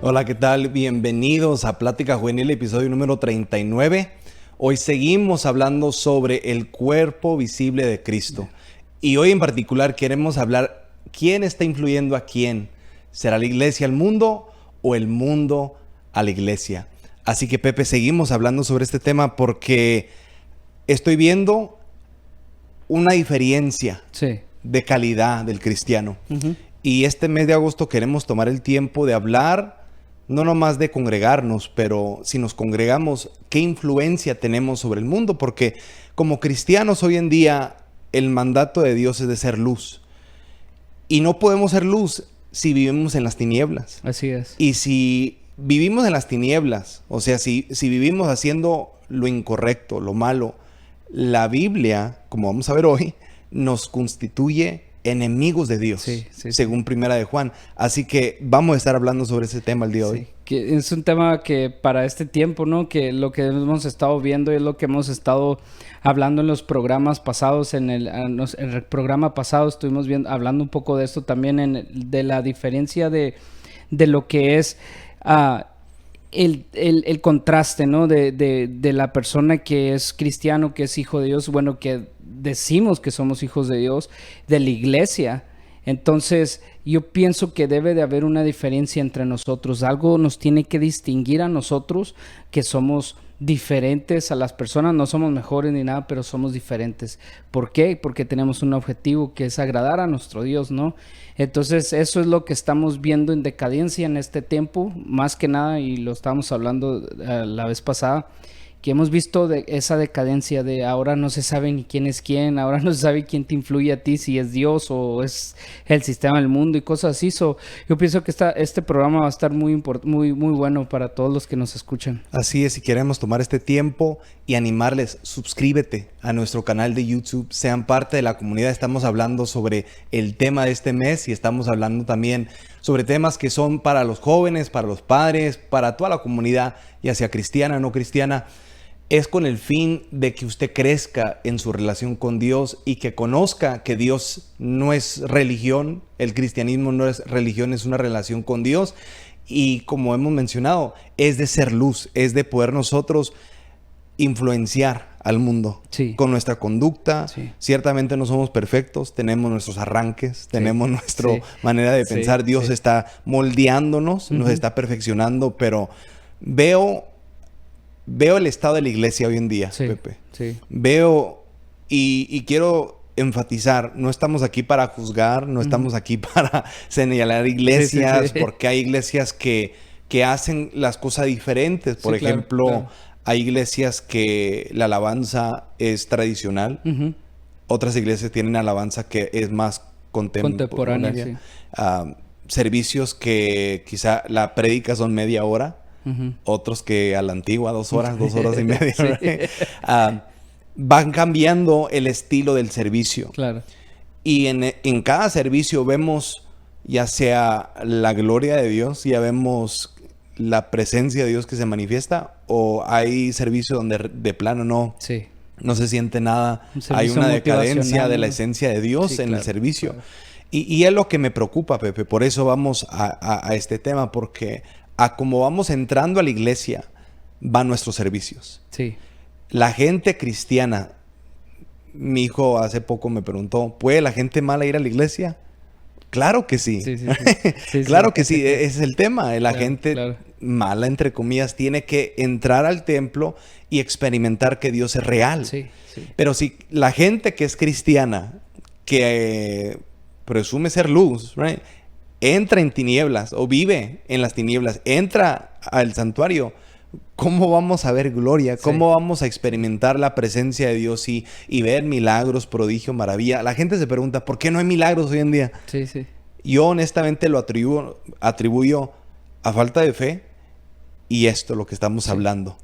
Hola, ¿qué tal? Bienvenidos a Plática Juvenil, episodio número 39. Hoy seguimos hablando sobre el cuerpo visible de Cristo. Y hoy en particular queremos hablar quién está influyendo a quién. ¿Será la iglesia al mundo o el mundo a la iglesia? Así que, Pepe, seguimos hablando sobre este tema porque estoy viendo una diferencia de calidad del cristiano. Y este mes de agosto queremos tomar el tiempo de hablar no nomás de congregarnos, pero si nos congregamos, ¿qué influencia tenemos sobre el mundo? Porque como cristianos hoy en día, el mandato de Dios es de ser luz. Y no podemos ser luz si vivimos en las tinieblas. Así es. Y si vivimos en las tinieblas, o sea, si vivimos haciendo lo incorrecto, lo malo, la Biblia, como vamos a ver hoy, nos constituye enemigos de Dios, según Primera de Juan. Así que vamos a estar hablando sobre ese tema el día de hoy. Que es un tema que para este tiempo, ¿no? Que lo que hemos estado viendo es lo que hemos estado hablando en los programas pasados. En el programa pasado estuvimos hablando un poco de esto también, de la diferencia de lo que es el contraste, ¿no? De la persona que es cristiano, que es hijo de Dios, bueno, que decimos que somos hijos de Dios, de la iglesia. Entonces, yo pienso que debe de haber una diferencia entre nosotros. Algo nos tiene que distinguir a nosotros, que somos diferentes a las personas. No somos mejores ni nada, pero somos diferentes. ¿Por qué? Porque tenemos un objetivo que es agradar a nuestro Dios, ¿no? Entonces, eso es lo que estamos viendo en decadencia en este tiempo, más que nada, y lo estábamos hablando la vez pasada, que hemos visto de esa decadencia de ahora no se sabe ni quién es quién, ahora no se sabe quién te influye a ti, si es Dios o es el sistema del mundo y cosas así. Yo pienso que este programa va a estar muy bueno para todos los que nos escuchan. Así es, si queremos tomar este tiempo y animarles, suscríbete a nuestro canal de YouTube, sean parte de la comunidad. Estamos hablando sobre el tema de este mes y estamos hablando también sobre temas que son para los jóvenes, para los padres, para toda la comunidad, ya sea cristiana o no cristiana. Es con el fin de que usted crezca en su relación con Dios y que conozca que Dios no es religión, el cristianismo no es religión, es una relación con Dios. Y como hemos mencionado, es de ser luz, es de poder nosotros influenciar al mundo con nuestra conducta. Ciertamente no somos perfectos, tenemos nuestros arranques, tenemos nuestra manera de pensar. Dios está moldeándonos, nos está perfeccionando, pero veo el estado de la iglesia hoy en día, Pepe. Veo y quiero enfatizar, no estamos aquí para juzgar, no estamos aquí para señalar iglesias, porque hay iglesias que hacen las cosas diferentes. Por ejemplo, hay iglesias que la alabanza es tradicional, otras iglesias tienen alabanza que es más contemporánea. Servicios que quizá la prédica son media hora. Otros que a la antigua 2 horas, 2 horas y media. Van cambiando el estilo del servicio. Y en cada servicio vemos ya sea la gloria de Dios, ya vemos la presencia de Dios que se manifiesta, o hay servicios donde de plano no se siente nada. Hay una decadencia de la esencia de Dios en el servicio. Y es lo que me preocupa, Pepe. Por eso vamos a este tema, porque a como vamos entrando a la iglesia, van nuestros servicios. La gente cristiana, mi hijo hace poco me preguntó, ¿puede la gente mala ir a la iglesia? Claro que sí. Claro que sí, ese es el tema. La gente mala, entre comillas, tiene que entrar al templo y experimentar que Dios es real. Pero si la gente que es cristiana, que presume ser luz, entra en tinieblas o vive en las tinieblas, entra al santuario, ¿cómo vamos a ver gloria? ¿Cómo vamos a experimentar la presencia de Dios y ver milagros, prodigio, maravilla? La gente se pregunta, ¿por qué no hay milagros hoy en día? Yo honestamente lo atribuyo a falta de fe y esto, lo que estamos hablando.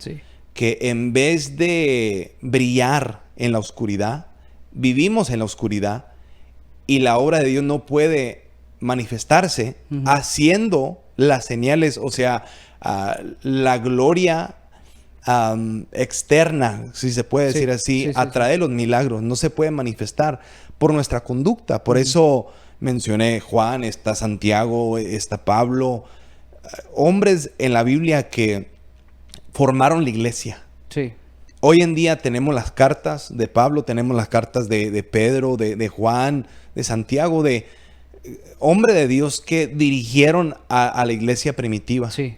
Que en vez de brillar en la oscuridad, vivimos en la oscuridad y la obra de Dios no puede manifestarse haciendo las señales, o sea, la gloria externa, si se puede decir así, atrae los milagros, no se puede manifestar por nuestra conducta. Por eso mencioné Juan, está Santiago, está Pablo, hombres en la Biblia que formaron la iglesia. Sí. Hoy en día tenemos las cartas de Pablo, tenemos las cartas de Pedro, de Juan, de Santiago, de hombre de Dios que dirigieron a la iglesia primitiva. Sí.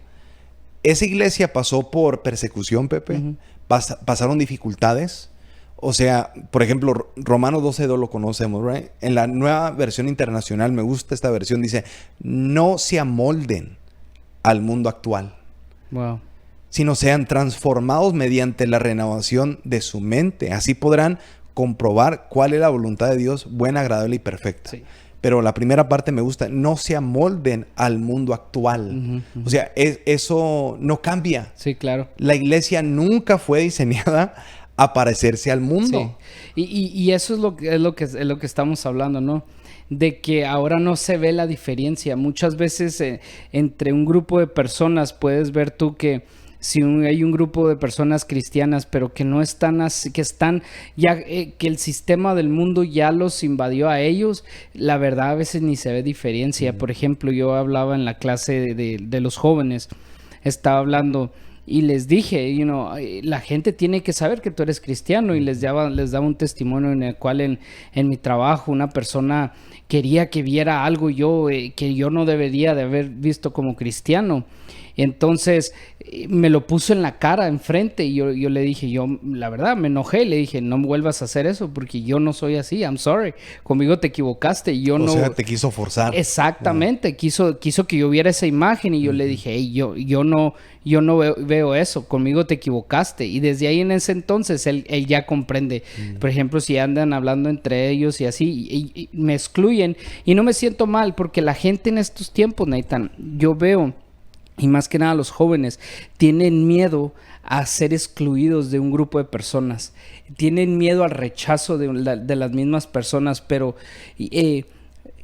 Esa iglesia pasó por persecución, Pepe. Ujú. Pasaron dificultades. O sea, por ejemplo, Romanos 12:2 lo conocemos, ¿right? En la nueva versión internacional, me gusta esta versión, dice, no se amolden al mundo actual, Wow. sino sean transformados mediante la renovación de su mente. Así podrán comprobar cuál es la voluntad de Dios, buena, agradable y perfecta. Sí. Pero la primera parte me gusta, no se amolden al mundo actual. Ujú, ujú. O sea, eso no cambia. Sí, claro. La iglesia nunca fue diseñada a parecerse al mundo. Sí. Y eso es lo que estamos hablando, ¿no? De que ahora no se ve la diferencia. Muchas veces entre un grupo de personas puedes ver tú que si hay un grupo de personas cristianas, pero que no están así, que están ya, que el sistema del mundo ya los invadió a ellos, la verdad a veces ni se ve diferencia. Por ejemplo, yo hablaba en la clase de los jóvenes, estaba hablando y les dije, la gente tiene que saber que tú eres cristiano, y les daba un testimonio en el cual en mi trabajo una persona quería que viera algo que yo no debería de haber visto como cristiano. Entonces me lo puso en la cara, enfrente, y yo le dije, la verdad me enojé, le dije, no me vuelvas a hacer eso porque yo no soy así, I'm sorry, conmigo te equivocaste, O sea, te quiso forzar. Exactamente, quiso que yo viera esa imagen, y yo le dije, hey, yo no veo eso, conmigo te equivocaste. Y desde ahí, en ese entonces, él ya comprende. Por ejemplo, si andan hablando entre ellos y así, y me excluyen, y no me siento mal, porque la gente en estos tiempos, Nathan, yo veo, y más que nada los jóvenes, tienen miedo a ser excluidos de un grupo de personas. Tienen miedo al rechazo de las mismas personas, pero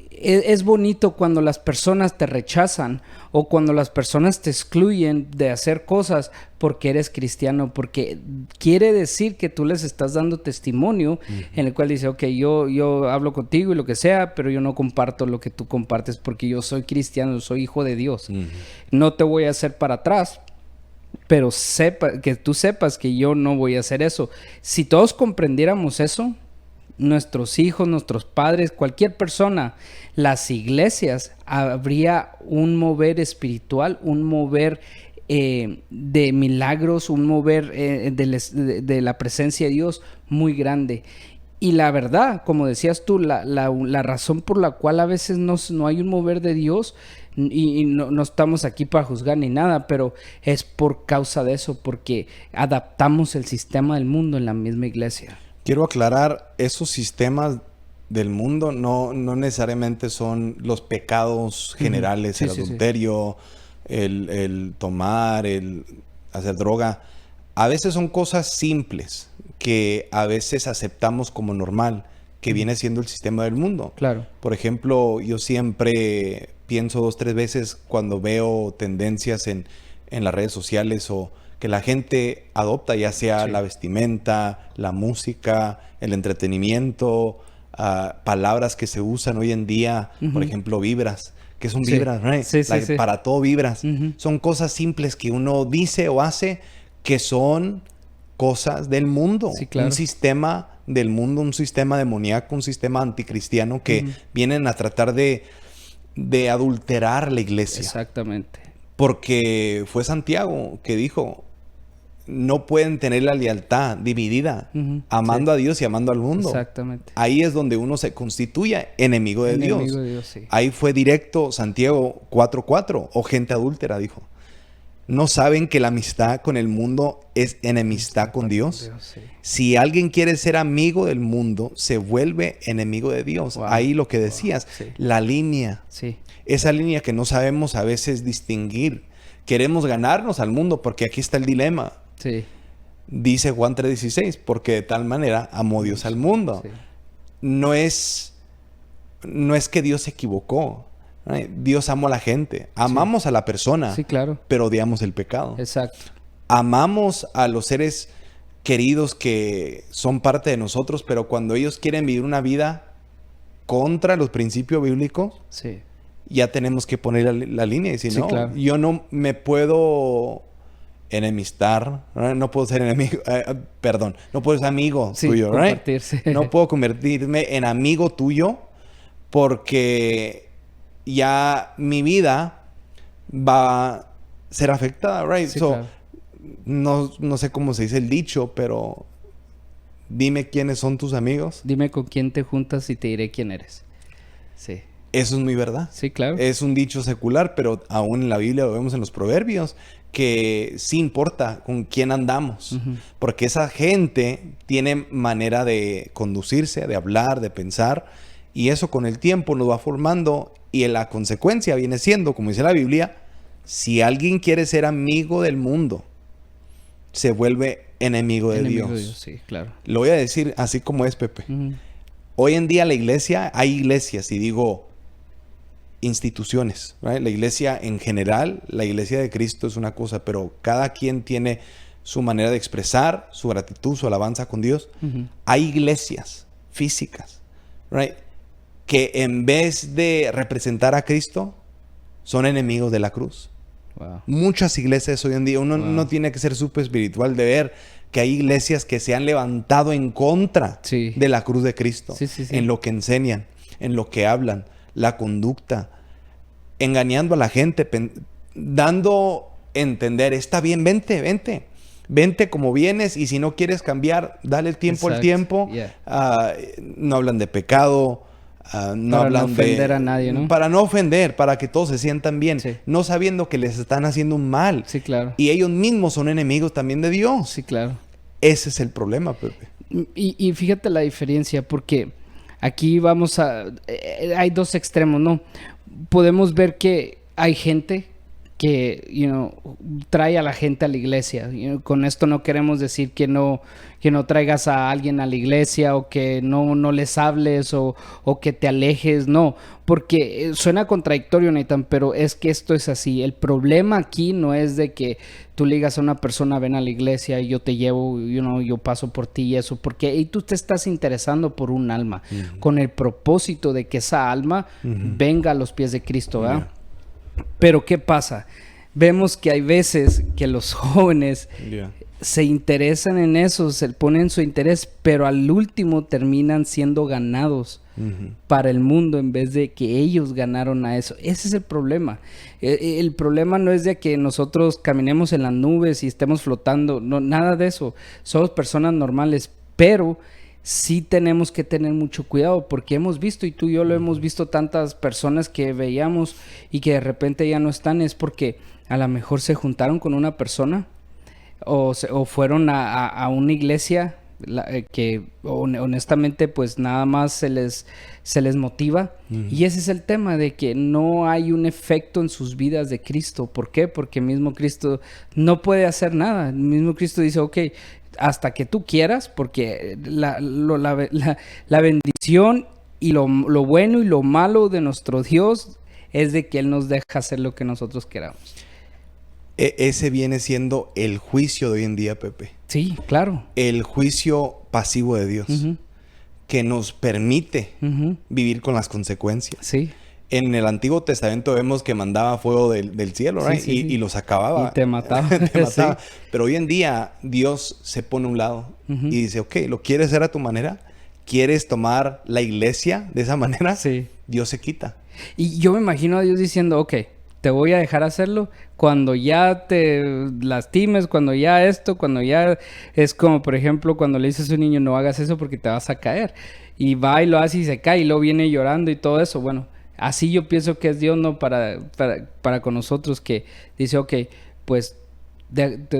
es bonito cuando las personas te rechazan o cuando las personas te excluyen de hacer cosas porque eres cristiano, porque quiere decir que tú les estás dando testimonio en el cual dice, ok, yo hablo contigo y lo que sea, pero yo no comparto lo que tú compartes porque yo soy cristiano, soy hijo de Dios. No te voy a hacer para atrás, pero que tú sepas que yo no voy a hacer eso. Si todos comprendiéramos eso, nuestros hijos, nuestros padres, cualquier persona, las iglesias, habría un mover espiritual, un mover de milagros, un mover de la presencia de Dios muy grande. Y la verdad, como decías tú, la razón por la cual a veces no hay un mover de Dios, y no estamos aquí para juzgar ni nada, pero es por causa de eso, porque adaptamos el sistema del mundo en la misma iglesia. Quiero aclarar, esos sistemas del mundo no necesariamente son los pecados generales, Sí, el sí, sí. adulterio, el tomar, el hacer droga. A veces son cosas simples que a veces aceptamos como normal, que viene siendo el sistema del mundo. Claro. Por ejemplo, yo siempre pienso 2, 3 veces cuando veo tendencias en las redes sociales o que la gente adopta, ya sea Sí. la vestimenta, la música, el entretenimiento, palabras que se usan hoy en día, por ejemplo, vibras. ¿Qué son Sí. vibras? Right? Sí, sí, sí. Para todo vibras. Ujú. Son cosas simples que uno dice o hace que son cosas del mundo. Sí, claro. Un sistema del mundo, un sistema demoníaco, un sistema anticristiano que vienen a tratar de adulterar la iglesia. Exactamente. Porque fue Santiago que dijo, no pueden tener la lealtad dividida, amando a Dios y amando al mundo. Exactamente. Ahí es donde uno se constituye enemigo de Dios. Enemigo de Dios, sí. Ahí fue directo Santiago 4:4, o gente adúltera, dijo. ¿No saben que la amistad con el mundo es enemistad con Dios? Sí. Si alguien quiere ser amigo del mundo, se vuelve enemigo de Dios. Wow. Ahí lo que decías, Sí. la línea. Sí. Esa línea que no sabemos a veces distinguir. Queremos ganarnos al mundo porque aquí está el dilema. Sí. Dice Juan 3:16, porque de tal manera amó Dios al mundo. Sí. No es que Dios se equivocó. ¿Right? Dios amó a la gente. Amamos a la persona, Sí, claro. pero odiamos el pecado. Exacto. Amamos a los seres queridos que son parte de nosotros, pero cuando ellos quieren vivir una vida contra los principios bíblicos, Sí. ya tenemos que poner la línea y decir, Sí, no, claro. yo no me puedo enemistar, ¿right? No puedo ser enemigo, perdón, no puedo ser amigo Sí, tuyo, right? compartirse. No puedo convertirme en amigo tuyo porque ya mi vida va a ser afectada, right? Sí, So, claro. no sé cómo se dice el dicho, pero dime quiénes son tus amigos. Dime con quién te juntas y te diré quién eres. Sí. Eso es muy verdad. Sí, claro. Es un dicho secular, pero aún en la Biblia lo vemos en los proverbios, que sí importa con quién andamos. Ujú. Porque esa gente tiene manera de conducirse, de hablar, de pensar, y eso con el tiempo nos va formando, y la consecuencia viene siendo, como dice la Biblia, si alguien quiere ser amigo del mundo, se vuelve enemigo de Enemigo Dios. de Dios, sí, claro. Lo voy a decir así como es, Pepe. Ujú. Hoy en día la iglesia, hay iglesias, y digo instituciones, ¿right? La iglesia en general, la iglesia de Cristo es una cosa, pero cada quien tiene su manera de expresar su gratitud, su alabanza con Dios. Ujú. Hay iglesias físicas, ¿right? Que en vez de representar a Cristo, son enemigos de la cruz. Wow. Muchas iglesias hoy en día, uno Wow. no tiene que ser súper espiritual de ver que hay iglesias que se han levantado en contra Sí. de la cruz de Cristo, Sí, sí, sí. en lo que enseñan, en lo que hablan, la conducta, engañando a la gente, dando a entender, está bien, vente como vienes, y si no quieres cambiar, dale el tiempo al Exacto. tiempo. Yeah. No hablan de pecado. No Para no hablan ofender de... a nadie, ¿no? Para no ofender, para que todos se sientan bien, Sí. no sabiendo que les están haciendo un mal. Sí, claro. Y ellos mismos son enemigos también de Dios. Sí, claro. Ese es el problema, Pepe. Y fíjate la diferencia, porque aquí vamos a... hay dos extremos, ¿no? Podemos ver que hay gente que, trae a la gente a la iglesia. Con esto no queremos decir que no traigas a alguien a la iglesia, o que no les hables, o que te alejes, no. Porque suena contradictorio, Nathan, pero es que esto es así. El problema aquí no es de que tú le digas a una persona, ven a la iglesia y yo te llevo, yo paso por ti y eso, porque ahí tú te estás interesando por un alma, con el propósito de que esa alma venga a los pies de Cristo, ¿verdad? Pero ¿qué pasa? Vemos que hay veces que los jóvenes se interesan en eso, se ponen su interés, pero al último terminan siendo ganados para el mundo en vez de que ellos ganaron a eso. Ese es el problema. El problema no es de que nosotros caminemos en las nubes y estemos flotando, no, nada de eso. Somos personas normales, pero sí tenemos que tener mucho cuidado, porque hemos visto, y tú y yo lo hemos visto, tantas personas que veíamos y que de repente ya no están, es porque a lo mejor se juntaron con una persona o fueron a una iglesia que honestamente pues nada más se les motiva. Y ese es el tema, de que no hay un efecto en sus vidas de Cristo. ¿Por qué? Porque mismo Cristo no puede hacer nada. El mismo Cristo dice, ok, hasta que tú quieras, porque la bendición y lo bueno y lo malo de nuestro Dios es de que Él nos deja hacer lo que nosotros queramos. Ese viene siendo el juicio de hoy en día, Pepe. Sí, claro. El juicio pasivo de Dios, que nos permite vivir con las consecuencias. Sí. En el Antiguo Testamento vemos que mandaba fuego del cielo, right? Sí. Y los acababa. Y te mataba. Te mataba. Sí. Pero hoy en día Dios se pone a un lado y dice, ok, ¿lo quieres hacer a tu manera? ¿Quieres tomar la iglesia de esa manera? Sí. Dios se quita. Y yo me imagino a Dios diciendo, ok, te voy a dejar hacerlo cuando ya te lastimes, cuando ya es como, por ejemplo, cuando le dices a un niño, no hagas eso porque te vas a caer. Y va y lo hace y se cae y luego viene llorando y todo eso. Bueno, así yo pienso que es Dios, ¿no? Para con nosotros, que dice, ok, pues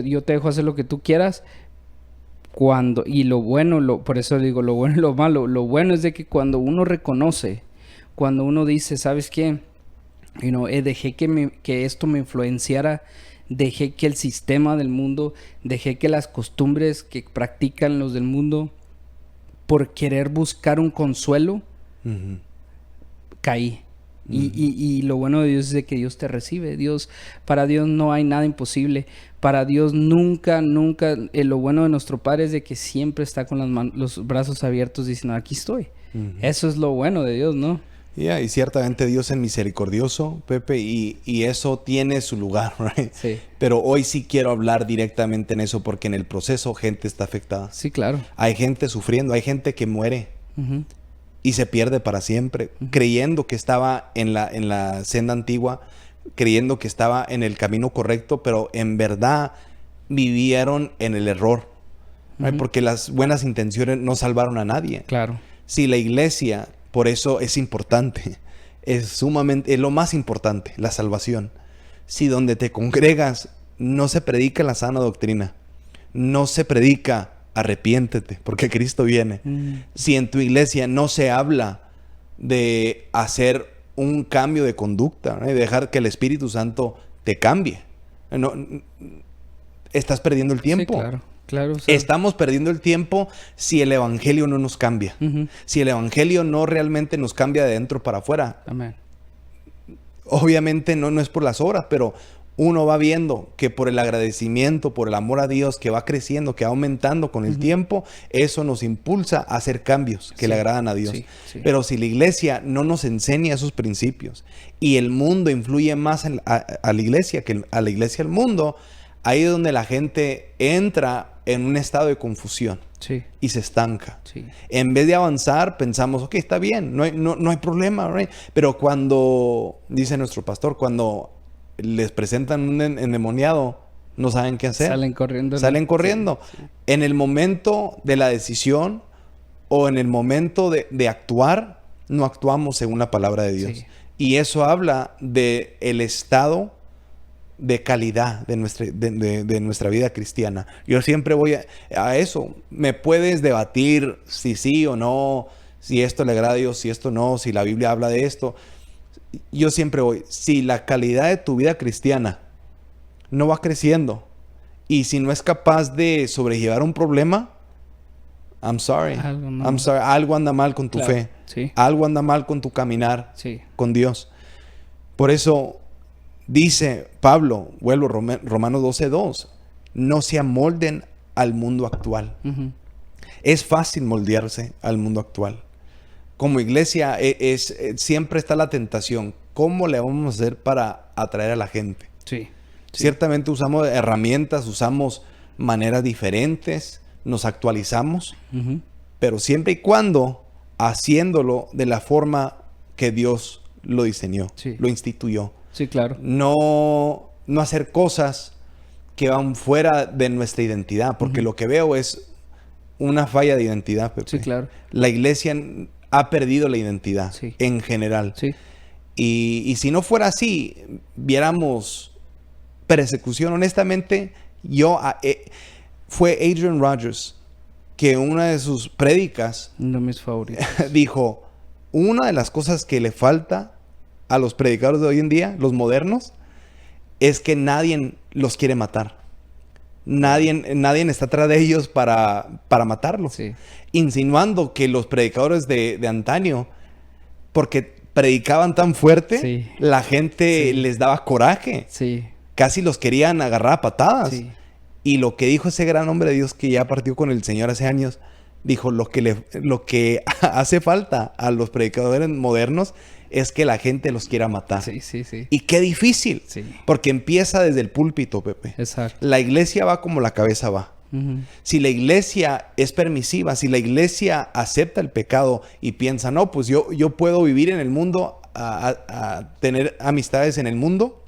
yo te dejo hacer lo que tú quieras. Y lo bueno, por eso digo lo bueno y lo malo. Lo bueno es de que cuando uno reconoce, cuando uno dice, ¿sabes qué? Dejé que esto me influenciara, dejé que el sistema del mundo, dejé que las costumbres que practican los del mundo, por querer buscar un consuelo, caí. Y lo bueno de Dios es de que Dios te recibe. Para Dios no hay nada imposible. Para Dios nunca, lo bueno de nuestro Padre es de que siempre está con los brazos abiertos diciendo, aquí estoy. Eso es lo bueno de Dios, ¿no? Y ciertamente Dios es misericordioso, Pepe, y eso tiene su lugar, right? Sí. Pero hoy sí quiero hablar directamente en eso porque en el proceso gente está afectada. Sí, claro. Hay gente sufriendo, hay gente que muere Ujú. y se pierde para siempre, creyendo que estaba en la senda antigua, creyendo que estaba en el camino correcto, pero en verdad vivieron en el error, right? Porque las buenas intenciones no salvaron a nadie. Claro. Si la iglesia, por eso es importante, es lo más importante, la salvación. Si donde te congregas no se predica la sana doctrina, no se predica arrepiéntete, porque Cristo viene. Si en tu iglesia no se habla de hacer un cambio de conducta, ¿no? Y dejar que el Espíritu Santo te cambie, no, estás perdiendo el tiempo. Sí, claro. Claro, o sea, Estamos perdiendo el tiempo si el evangelio no nos cambia. Si el evangelio no realmente nos cambia de dentro para afuera. amén. Obviamente no es por las obras, pero uno va viendo que por el agradecimiento, por el amor a Dios que va creciendo, que va aumentando con el tiempo, eso nos impulsa a hacer cambios que le agradan a Dios. Sí, sí. Pero si la iglesia no nos enseña esos principios y el mundo influye más a la iglesia que a la iglesia al mundo, ahí es donde la gente entra en un estado de confusión Sí. y se estanca. Sí. En vez de avanzar, pensamos, ok, está bien, no hay problema, right? Pero cuando, dice nuestro pastor, cuando les presentan un endemoniado, no saben qué hacer. Salen corriendo. Salen corriendo. Sí, sí. En el momento de la decisión o en el momento de actuar, no actuamos según la palabra de Dios. Sí. Y eso habla de el estado de calidad de nuestra vida cristiana. Yo siempre voy a eso. Me puedes debatir si sí o no, si esto le agrada a Dios, si esto no, si la Biblia habla de esto. Yo siempre voy, si la calidad de tu vida cristiana no va creciendo y si no es capaz de sobrellevar un problema, I'm sorry. Algo anda mal con tu Claro, fe. sí. Algo anda mal con tu caminar Sí. con Dios. Por eso dice Pablo, vuelvo, Romanos 12:2, no se amolden al mundo actual. Ujú. Es fácil moldearse al mundo actual. Como iglesia siempre está la tentación. ¿Cómo le vamos a hacer para atraer a la gente? Sí. Sí. Ciertamente usamos herramientas, usamos maneras diferentes, nos actualizamos, Ujú. pero siempre y cuando haciéndolo de la forma que Dios lo diseñó, Sí. lo instituyó. Sí, claro. No hacer cosas que van fuera de nuestra identidad, porque lo que veo es una falla de identidad, Pepe. Sí, claro. La iglesia ha perdido la identidad Sí. en general. Sí. Y si no fuera así, viéramos persecución. Honestamente, fue Adrian Rogers que en una de sus prédicas Uno de mis favoritos. dijo, una de las cosas que le falta a los predicadores de hoy en día, los modernos, es que nadie los quiere matar. Nadie está atrás de ellos para matarlos. Sí. Insinuando que los predicadores de antaño, porque predicaban tan fuerte, Sí. la gente les daba coraje. Sí. Casi los querían agarrar a patadas. Sí. Y lo que dijo ese gran hombre de Dios que ya partió con el Señor hace años, dijo, lo que hace falta a los predicadores modernos es que la gente los quiera matar. Sí, sí, sí. Y qué difícil, Sí. porque empieza desde el púlpito, Pepe. Exacto. La iglesia va como la cabeza va. Ujú. Si la iglesia es permisiva, si la iglesia acepta el pecado y piensa, no, pues yo puedo vivir en el mundo, a tener amistades en el mundo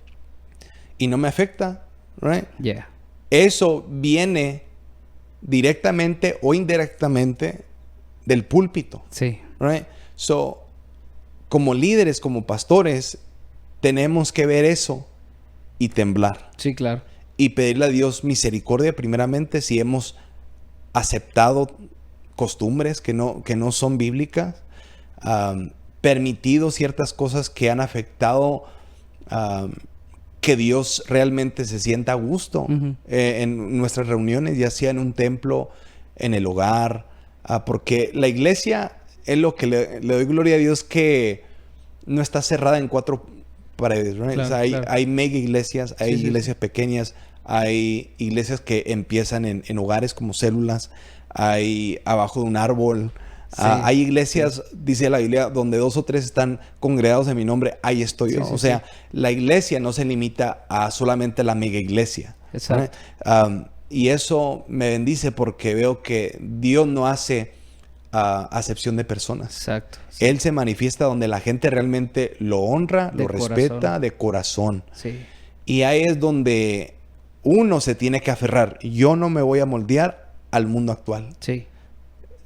y no me afecta, right? Yeah. Eso viene directamente o indirectamente del púlpito, Sí. right? So, como líderes, como pastores, tenemos que ver eso y temblar. Sí, claro. Y pedirle a Dios misericordia primeramente si hemos aceptado costumbres que no son bíblicas, permitido ciertas cosas que han afectado que Dios realmente se sienta a gusto en nuestras reuniones, ya sea en un templo, en el hogar, porque la iglesia es lo que le doy gloria a Dios, que no está cerrada en cuatro paredes, right? Claro, O sea, claro. hay mega iglesias, hay Sí, sí, iglesias pequeñas, hay iglesias que empiezan en hogares como células, hay abajo de un árbol, Sí, Hay iglesias, dice la Biblia, donde 2 o 3 están congregados en mi nombre, ahí estoy yo. Sí, sí, O sea, sí. la iglesia no se limita a solamente la mega iglesia. ¿Vale? Exacto. Y eso me bendice porque veo que Dios no hace acepción de personas. Exacto. Sí. Él se manifiesta donde la gente realmente lo honra, De lo respeta corazón. de corazón. Sí. Y ahí es donde uno se tiene que aferrar. Yo no me voy a moldear al mundo actual. Sí.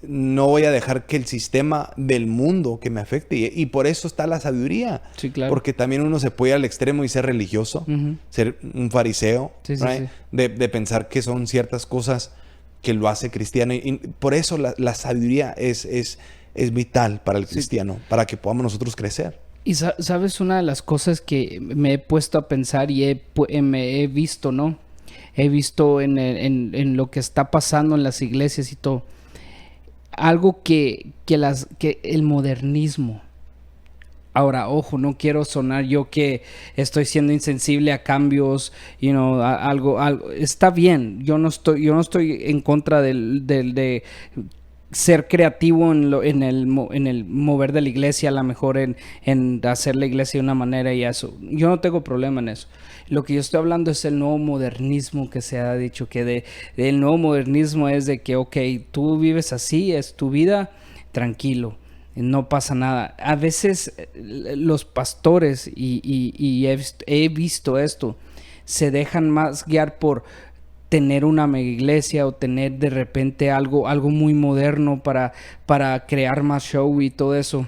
No voy a dejar que el sistema del mundo que me afecte. Y por eso está la sabiduría. Sí, claro. Porque también uno se puede ir al extremo y ser religioso, Ujú. ser un fariseo, Sí, sí, right? sí. De pensar que son ciertas cosas que lo hace cristiano. Y por eso la sabiduría es vital para el Sí. cristiano, para que podamos nosotros crecer. Y sabes, una de las cosas que me he puesto a pensar y me he visto, ¿no? He visto en lo que está pasando en las iglesias y todo. Algo que el modernismo. Ahora, ojo, no quiero sonar yo que estoy siendo insensible a cambios, algo, está bien. Yo no estoy en contra de ser creativo en el mover de la iglesia, a lo mejor en hacer la iglesia de una manera y eso. Yo no tengo problema en eso. Lo que yo estoy hablando es el nuevo modernismo que se ha dicho, que el nuevo modernismo es de que, ok, tú vives así, es tu vida, tranquilo, no pasa nada. A veces los pastores, y he visto esto, se dejan más guiar por tener una mega iglesia o tener de repente algo muy moderno para crear más show y todo eso.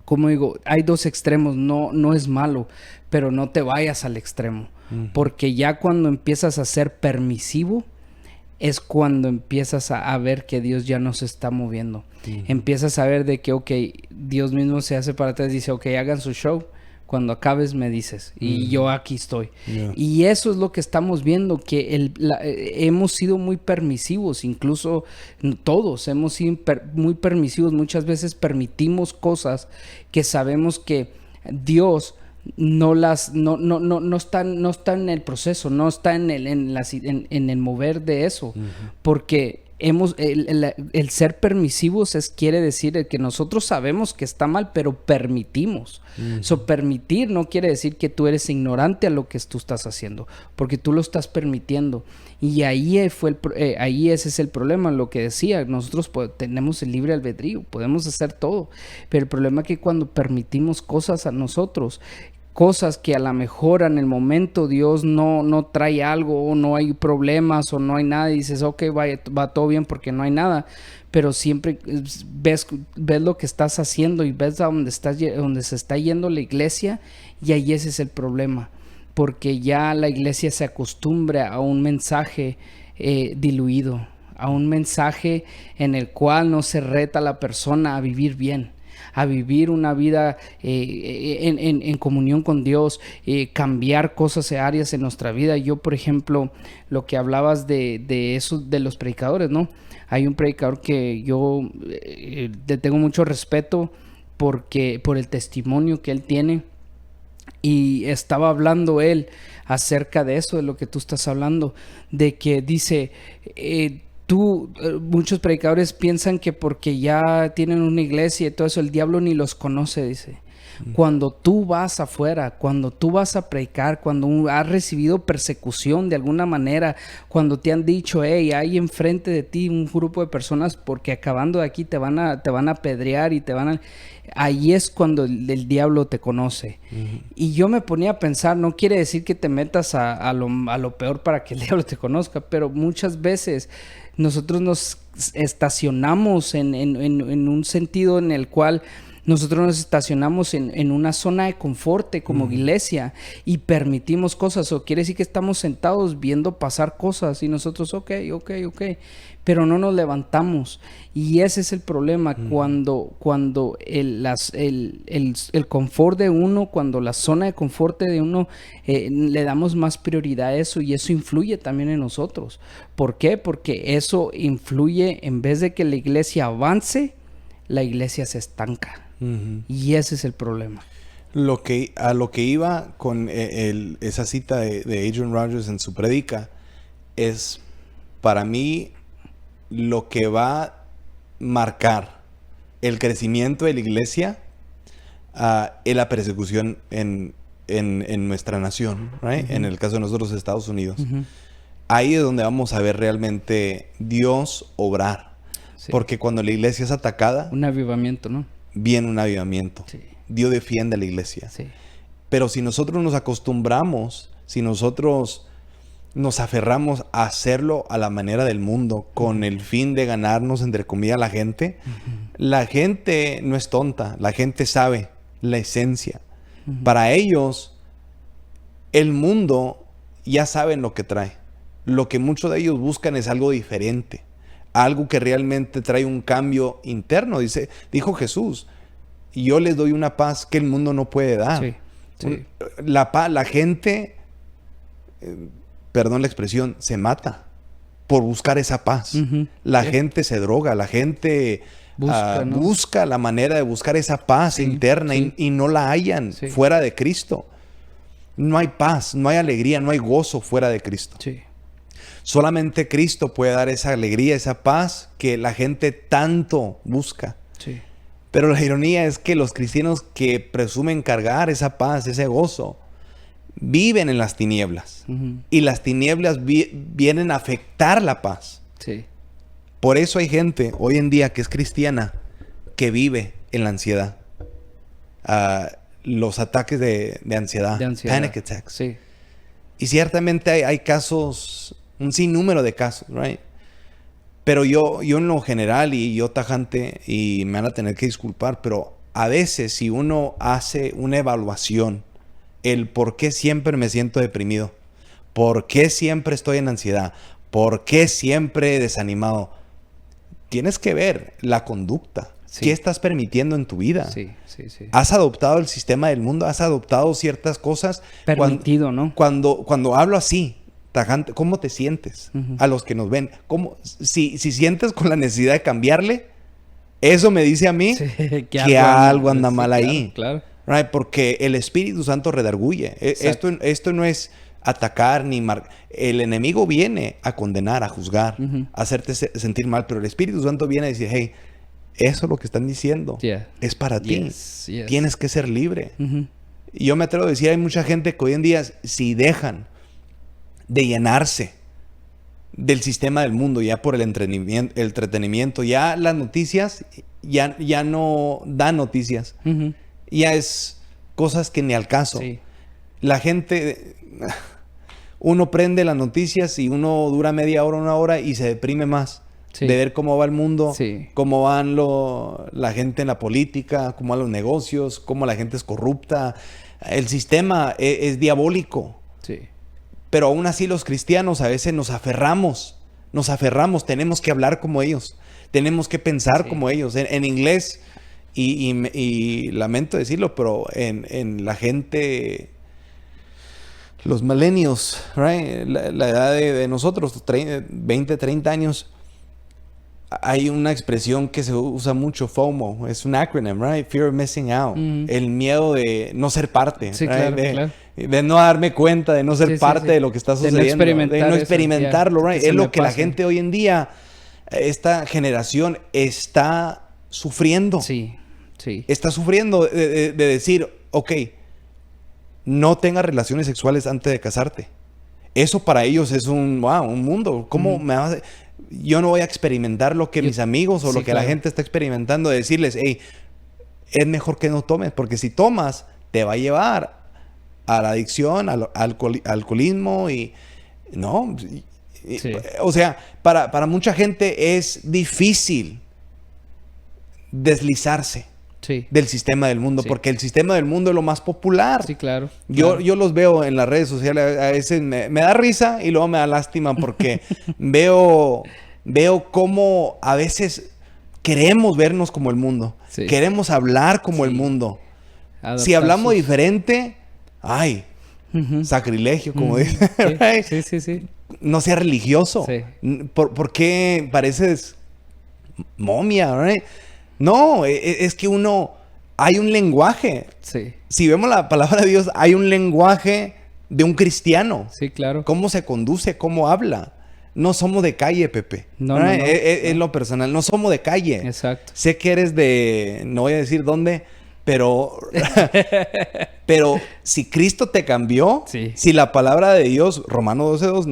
Como digo, hay dos extremos, no es malo, pero no te vayas al extremo. Porque ya cuando empiezas a ser permisivo, es cuando empiezas a ver que Dios ya no se está moviendo. Empiezas a ver de que, ok, Dios mismo se hace para atrás y dice, ok, hagan su show. Cuando acabes me dices y yo aquí estoy. Yeah. Y eso es lo que estamos viendo, que hemos sido muy permisivos, incluso todos hemos sido muy permisivos. Muchas veces permitimos cosas que sabemos que Dios no está en el proceso, no está en el mover de eso, porque el ser permisivos quiere decir que nosotros sabemos que está mal, pero permitimos. Permitir no quiere decir que tú eres ignorante a lo que tú estás haciendo, porque tú lo estás permitiendo. Y ahí ese es el problema, lo que decía, nosotros tenemos el libre albedrío, podemos hacer todo, pero el problema es que cuando permitimos cosas a nosotros, cosas que a lo mejor en el momento Dios no trae algo, o no hay problemas, o no hay nada, y dices, ok, va todo bien porque no hay nada, pero siempre ves lo que estás haciendo y ves a donde se está yendo la iglesia, y ahí ese es el problema, porque ya la iglesia se acostumbra a un mensaje diluido, a un mensaje en el cual no se reta a la persona a vivir bien, a vivir una vida en comunión con Dios, cambiar cosas áreas en nuestra vida. Yo, por ejemplo, lo que hablabas de eso, de los predicadores, ¿no? Hay un predicador que yo le tengo mucho respeto por el testimonio que él tiene, y estaba hablando él acerca de eso, de lo que tú estás hablando, de que dice... muchos predicadores piensan que porque ya tienen una iglesia y todo eso, el diablo ni los conoce, dice. Cuando tú vas afuera, cuando tú vas a predicar, cuando has recibido persecución de alguna manera, cuando te han dicho, hey, hay enfrente de ti un grupo de personas porque acabando de aquí te van a apedrear y ahí es cuando el diablo te conoce. Y yo me ponía a pensar, no quiere decir que te metas a lo peor para que el diablo te conozca, pero muchas veces nosotros nos estacionamos en un sentido en el cual nosotros nos estacionamos en una zona de confort como iglesia y permitimos cosas, o quiere decir que estamos sentados viendo pasar cosas y nosotros, ok, pero no nos levantamos. Y ese es el problema, cuando el confort de uno, cuando la zona de confort de uno, le damos más prioridad a eso, y eso influye también en nosotros. ¿Por qué? Porque eso influye, en vez de que la iglesia avance, la iglesia se estanca. Y ese es el problema. A lo que iba con esa cita de Adrian Rogers en su predica es, para mí, lo que va a marcar el crecimiento de la iglesia es la persecución en nuestra nación, right? En el caso de nosotros, Estados Unidos. Ahí es donde vamos a ver realmente Dios obrar. Sí. Porque cuando la iglesia es atacada... Un avivamiento, ¿no? Viene un avivamiento. Sí. Dios defiende a la iglesia. Sí. Pero si nosotros nos acostumbramos, si nosotros nos aferramos a hacerlo a la manera del mundo, con el fin de ganarnos, entre comillas, la gente no es tonta. La gente sabe la esencia. Para ellos, el mundo ya saben lo que trae. Lo que muchos de ellos buscan es algo diferente. Algo que realmente trae un cambio interno. Dijo Jesús, yo les doy una paz que el mundo no puede dar. Sí, sí. La gente, perdón la expresión, se mata por buscar esa paz. La gente se droga, la gente busca la manera de buscar esa paz interna y no la hallan fuera de Cristo. No hay paz, no hay alegría, no hay gozo fuera de Cristo. Sí. Solamente Cristo puede dar esa alegría, esa paz que la gente tanto busca. Sí. Pero la ironía es que los cristianos que presumen cargar esa paz, ese gozo, viven en las tinieblas. Y las tinieblas vienen a afectar la paz. Sí. Por eso hay gente hoy en día que es cristiana que vive en la ansiedad. Los ataques de ansiedad. Panic attacks. Sí. Y ciertamente hay casos, un sinnúmero de casos, right? Pero yo en lo general, y yo tajante, y me van a tener que disculpar, pero a veces si uno hace una evaluación, el por qué siempre me siento deprimido, por qué siempre estoy en ansiedad, por qué siempre desanimado, tienes que ver la conducta. Sí. ¿Qué estás permitiendo en tu vida? Sí. ¿Has adoptado el sistema del mundo? ¿Has adoptado ciertas cosas? Permitido, ¿no? Cuando hablo así, tajante, ¿cómo te sientes? A los que nos ven. Si sientes con la necesidad de cambiarle, eso me dice a mí que algo anda mal ahí. Claro. Right? Porque el Espíritu Santo redarguye. Esto no es atacar ni el enemigo viene a condenar, a juzgar, a hacerte sentir mal, pero el Espíritu Santo viene a decir, hey, eso lo que están diciendo es para ti. Tienes que ser libre. Y yo me atrevo a decir, hay mucha gente que hoy en día, si dejan de llenarse del sistema del mundo, ya por el entretenimiento, ya las noticias, ya no dan noticias. Ya es cosas que ni al caso. Sí. La gente, uno prende las noticias y uno dura media hora, una hora y se deprime más. Sí. De ver cómo va el mundo, cómo van la gente en la política, cómo van los negocios, cómo la gente es corrupta. El sistema es diabólico. Sí. Pero aún así los cristianos a veces nos aferramos, tenemos que hablar como ellos, tenemos que pensar como ellos. En inglés, y lamento decirlo, pero en la gente, los millennials, right? la edad de nosotros, 20, 30 años, hay una expresión que se usa mucho, FOMO, es un acronym, right? Fear of missing out. El miedo de no ser parte, sí, right? claro. De no darme cuenta, de no ser parte de lo que está sucediendo, de no experimentarlo, right? Es lo que la gente hoy en día, esta generación está sufriendo. Sí. Está sufriendo de decir, ok, no tengas relaciones sexuales antes de casarte. Eso para ellos es un mundo. ¿Cómo me vas a...? Yo no voy a experimentar lo que mis amigos o lo que la gente está experimentando, de decirles, hey, es mejor que no tomes, porque si tomas, te va a llevar a la adicción, al alcoholismo y... No, o sea, para mucha gente es difícil deslizarse del sistema del mundo, porque el sistema del mundo es lo más popular. Sí, claro. Yo los veo en las redes sociales, a veces me da risa y luego me da lástima porque veo cómo a veces queremos vernos como el mundo, queremos hablar como el mundo. Si hablamos diferente, sacrilegio, como dicen. Sí. No sea religioso. ¿Por qué pareces momia, right? No, es que hay un lenguaje. Sí. Si vemos la palabra de Dios, hay un lenguaje de un cristiano. Sí, claro. Cómo se conduce, cómo habla. no somos de calle, Pepe. No, ¿verdad? no. Es lo personal. No somos de calle. Exacto. Sé que eres de... No voy a decir dónde, pero... pero si Cristo te cambió, Sí. si la palabra de Dios, Romanos 12:2,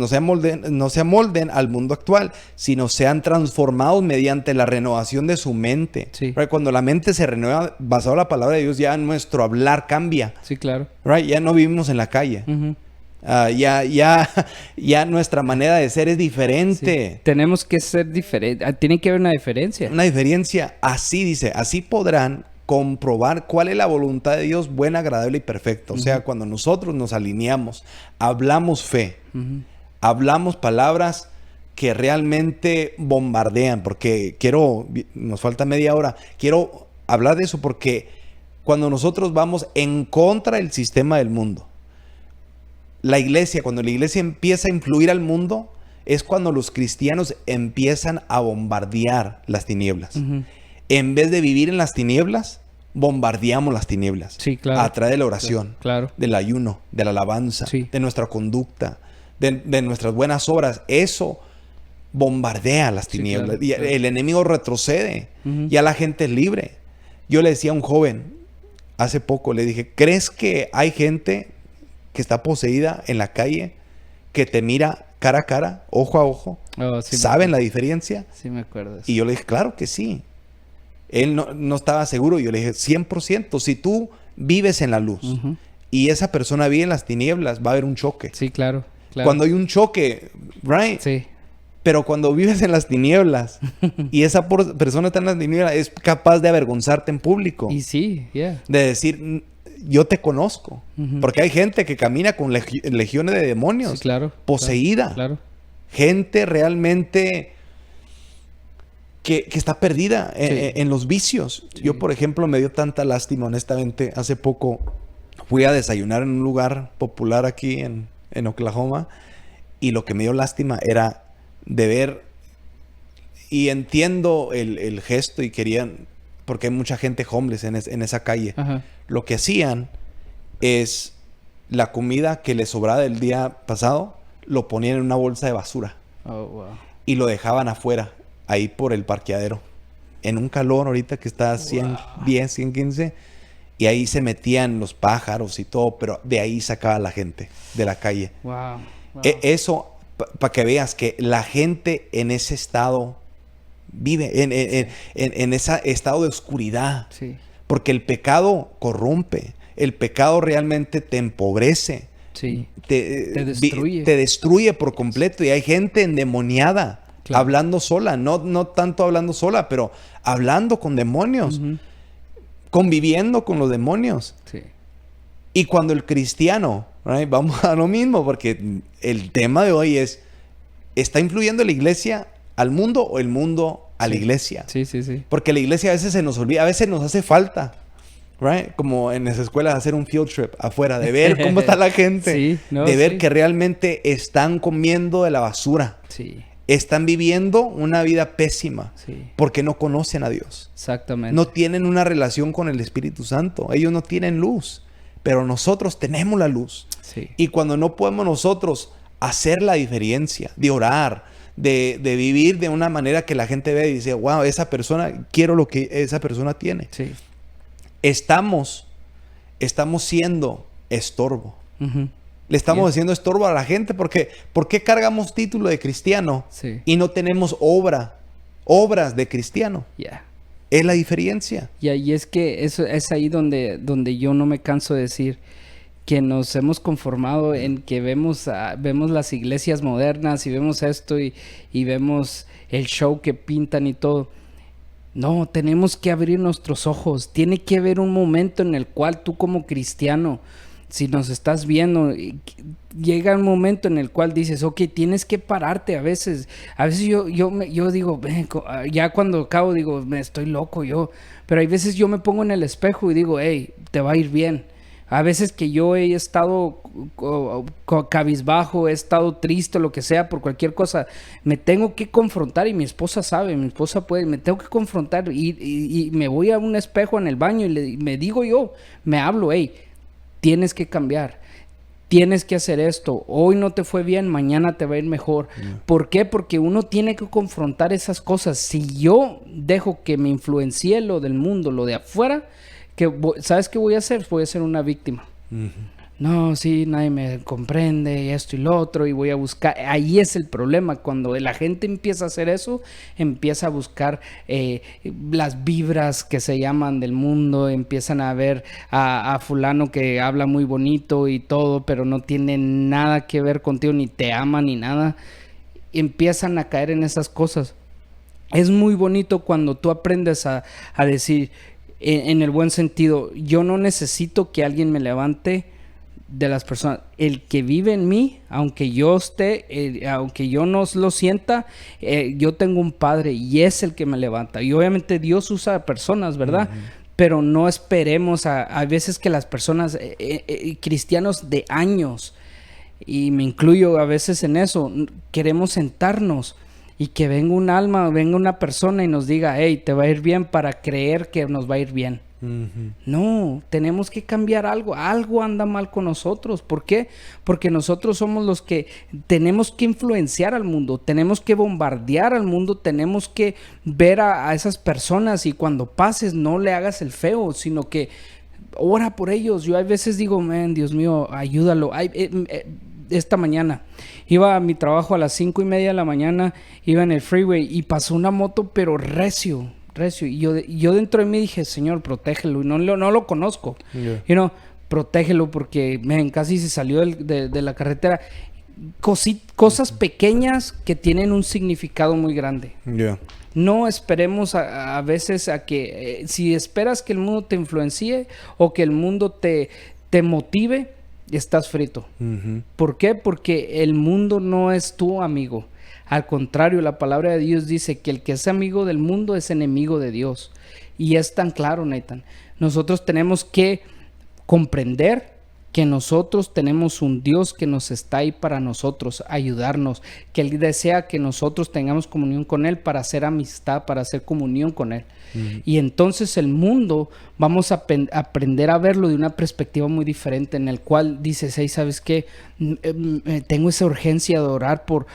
no se amolden al mundo actual, sino sean transformados mediante la renovación de su mente. Sí. Right? Cuando la mente se renueva basado en la palabra de Dios, ya nuestro hablar cambia. Sí, claro. Right? Ya no vivimos en la calle. Ujú. Ya nuestra manera de ser es diferente. Sí. Tenemos que ser diferentes. Tiene que haber una diferencia. Una diferencia. Así dice, así podrán comprobar cuál es la voluntad de Dios buena, agradable y perfecta. O sea, cuando nosotros nos alineamos, hablamos fe, hablamos palabras que realmente bombardean, porque nos falta media hora, quiero hablar de eso porque cuando nosotros vamos en contra del sistema del mundo, cuando la iglesia empieza a influir al mundo, es cuando los cristianos empiezan a bombardear las tinieblas. En vez de vivir en las tinieblas, bombardeamos las tinieblas. Sí, claro. A través de la oración, Claro. del ayuno, de la alabanza, Sí. de nuestra conducta, de nuestras buenas obras. Eso bombardea las Sí, tinieblas. claro, Y claro. el enemigo retrocede. Ya la gente es libre. Yo le decía a un joven hace poco, le dije, ¿crees que hay gente que está poseída en la calle que te mira cara a cara, ojo a ojo? Oh, sí, ¿Saben la diferencia? Sí, me acuerdo. Y yo le dije, claro que sí. Él no estaba seguro. Yo le dije, 100%. Si tú vives en la luz y esa persona vive en las tinieblas, va a haber un choque. Sí, claro. Claro. Cuando hay un choque, right? Sí. Pero cuando vives en las tinieblas y esa persona está en las tinieblas, es capaz de avergonzarte en público. Y sí, yeah. De decir, yo te conozco. Porque hay gente que camina con legiones de demonios. Sí, claro. Poseída. Claro. Gente realmente que está perdida en los vicios. Sí. Yo, por ejemplo, me dio tanta lástima, honestamente. Hace poco fui a desayunar en un lugar popular aquí en Oklahoma y lo que me dio lástima era de ver, y entiendo el gesto y querían, porque hay mucha gente homeless en esa calle. Ajá. Lo que hacían es la comida que les sobraba del día pasado, lo ponían en una bolsa de basura Oh, wow. y lo dejaban afuera, ahí por el parqueadero, en un calor ahorita que está a 110, 115, y ahí se metían los pájaros y todo, pero de ahí sacaba la gente de la calle. Wow. Wow. Eso, para que veas que la gente en ese estado vive, en ese estado de oscuridad, Sí. porque el pecado corrompe, el pecado realmente te empobrece. Sí. Te destruye. te destruye por completo. Y hay gente endemoniada, Claro. hablando sola. No tanto hablando sola, pero hablando con demonios. Conviviendo con los demonios. Sí. Y cuando el cristiano, right, vamos a lo mismo, porque el tema de hoy es, ¿está influyendo la iglesia al mundo o el mundo a la Sí. iglesia? Sí, sí, sí. Porque la iglesia a veces se nos olvida, a veces nos hace falta. Right? Como en las escuelas hacer un field trip afuera, de ver cómo está la gente, Sí, no, de ver sí. que realmente están comiendo de la basura, Sí. están viviendo una vida pésima Sí. porque no conocen a Dios, Exactamente. no tienen una relación con el Espíritu Santo, ellos no tienen luz, pero nosotros tenemos la luz. Sí. Y cuando no podemos nosotros hacer la diferencia, de orar, de vivir de una manera que la gente ve y dice, wow, esa persona, quiero lo que esa persona tiene. Sí. Estamos siendo estorbo. Ujú. Le estamos Yeah. haciendo estorbo a la gente porque ¿por qué cargamos título de cristiano Sí. y no tenemos obras de cristiano? Yeah. Es la diferencia. Y es que eso es ahí donde yo no me canso de decir que nos hemos conformado en que vemos las iglesias modernas y vemos esto y vemos el show que pintan y todo. No, tenemos que abrir nuestros ojos. Tiene que haber un momento en el cual tú como cristiano, si nos estás viendo, llega un momento en el cual dices, ok, tienes que pararte. A veces yo digo, ya cuando acabo digo, me estoy loco yo. Pero hay veces yo me pongo en el espejo y digo, hey, te va a ir bien. A veces que yo he estado cabizbajo, he estado triste, lo que sea, por cualquier cosa, me tengo que confrontar y mi esposa sabe, mi esposa puede, me tengo que confrontar y me voy a un espejo en el baño y me digo yo, me hablo, hey, tienes que cambiar. tienes que hacer esto, hoy no te fue bien, mañana te va a ir mejor. ¿Por qué? Porque uno tiene que confrontar esas cosas. Si yo dejo que me influencie lo del mundo, lo de afuera, ¿sabes qué voy a hacer? Voy a ser una víctima. No, sí, nadie me comprende, y esto y lo otro, y voy a buscar. Ahí es el problema, cuando la gente empieza a hacer eso, empieza a buscar las vibras que se llaman del mundo, empiezan a ver a fulano que habla muy bonito y todo, pero no tiene nada que ver contigo, ni te ama, ni nada. Empiezan a caer en esas cosas. Es muy bonito cuando tú aprendes a decir, en el buen sentido, yo no necesito que alguien me levante de las personas. El que vive en mí, aunque yo aunque yo no lo sienta, yo tengo un padre y es el que me levanta. Y obviamente Dios usa personas, ¿verdad? Pero no esperemos a veces que las personas, cristianos de años, y me incluyo a veces en eso, queremos sentarnos y que venga un alma, venga una persona y nos diga, hey, te va a ir bien, para creer que nos va a ir bien. No, tenemos que cambiar algo. Algo anda mal con nosotros. ¿Por qué? Porque nosotros somos los que tenemos que influenciar al mundo, tenemos que bombardear al mundo, tenemos que ver a esas personas, y cuando pases no le hagas el feo, sino que ora por ellos. Yo a veces digo, man, Dios mío, ayúdalo. Esta mañana iba a mi trabajo a las 5:30 de la mañana, iba en el freeway y pasó una moto, pero recio. Y yo dentro de mí dije, Señor, protégelo. Y no lo conozco. Protégelo, porque casi se salió de la carretera. Cosas pequeñas que tienen un significado muy grande. No esperemos a veces a que... si esperas que el mundo te influencie o que el mundo te motive, estás frito. ¿Por qué? Porque el mundo no es tu amigo. Al contrario, la palabra de Dios dice que el que es amigo del mundo es enemigo de Dios. Y es tan claro, Nathan. Nosotros tenemos que comprender que nosotros tenemos un Dios que nos está ahí para nosotros, ayudarnos, que Él desea que nosotros tengamos comunión con Él para hacer amistad, para hacer comunión con Él. Y entonces el mundo vamos a aprender a verlo de una perspectiva muy diferente, en el cual dices, hey, ¿sabes qué? Tengo esa urgencia de orar por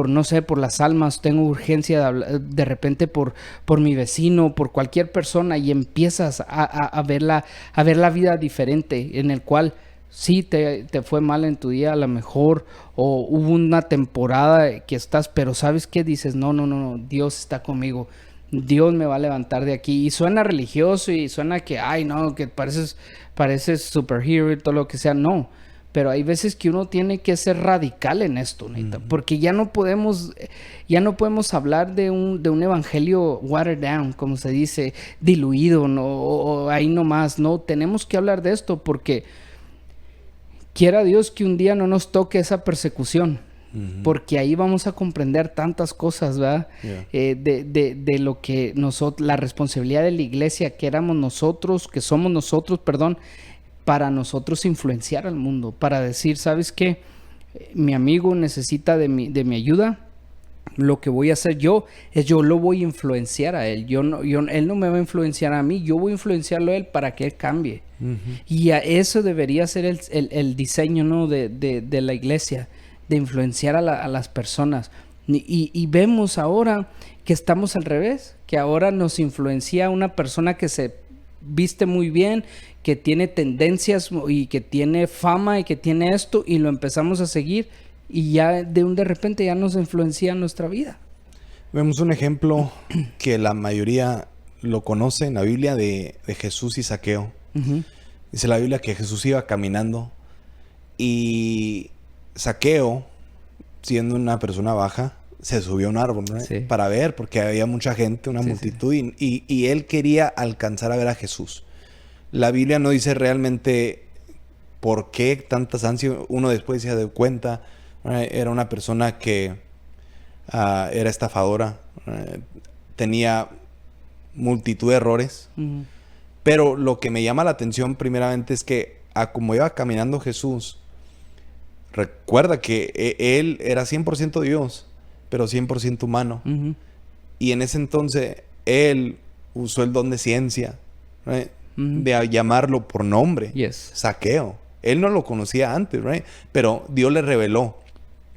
no sé, por las almas, tengo urgencia de repente por mi vecino, por cualquier persona, y empiezas a ver la vida diferente, en el cual sí te fue mal en tu día a lo mejor, o hubo una temporada que estás, pero ¿sabes qué? Dices, no, Dios está conmigo. Dios me va a levantar de aquí. Y suena religioso y suena que, ay, no, que pareces superhero y todo lo que sea. No, pero hay veces que uno tiene que ser radical en esto, neta, porque ya no podemos hablar de un evangelio watered down, como se dice, diluido, no, o ahí nomás. No, tenemos que hablar de esto, porque quiera Dios que un día no nos toque esa persecución. Porque ahí vamos a comprender tantas cosas, ¿verdad? De lo que la responsabilidad de la iglesia, que somos nosotros, para nosotros influenciar al mundo, para decir, ¿sabes qué? Mi amigo necesita de mi ayuda. Lo que voy a hacer yo lo voy a influenciar a él. Él no me va a influenciar a mí, yo voy a influenciarlo a él para que él cambie. Y a eso debería ser el diseño, ¿no? de la iglesia, de influenciar a las personas. Y vemos ahora que estamos al revés, que ahora nos influencia una persona que se viste muy bien, que tiene tendencias y que tiene fama y que tiene esto, y lo empezamos a seguir, y ya de repente ya nos influencia nuestra vida. Vemos un ejemplo que la mayoría lo conoce en la Biblia de Jesús y Zaqueo. Dice la Biblia que Jesús iba caminando y Zaqueo, siendo una persona baja, se subió a un árbol, ¿no? Sí. Para ver, porque había mucha gente, una multitud, sí. Y él quería alcanzar a ver a Jesús. La Biblia no dice realmente por qué tantas ansias. Uno después se dio cuenta, era una persona que era estafadora, tenía multitud de errores. Pero lo que me llama la atención primeramente es que como iba caminando Jesús, recuerda que él era 100% Dios, pero 100% humano. Y en ese entonces él usó el don de ciencia, de llamarlo por nombre, Yes. Zaqueo. Él no lo conocía antes, right? Pero Dios le reveló.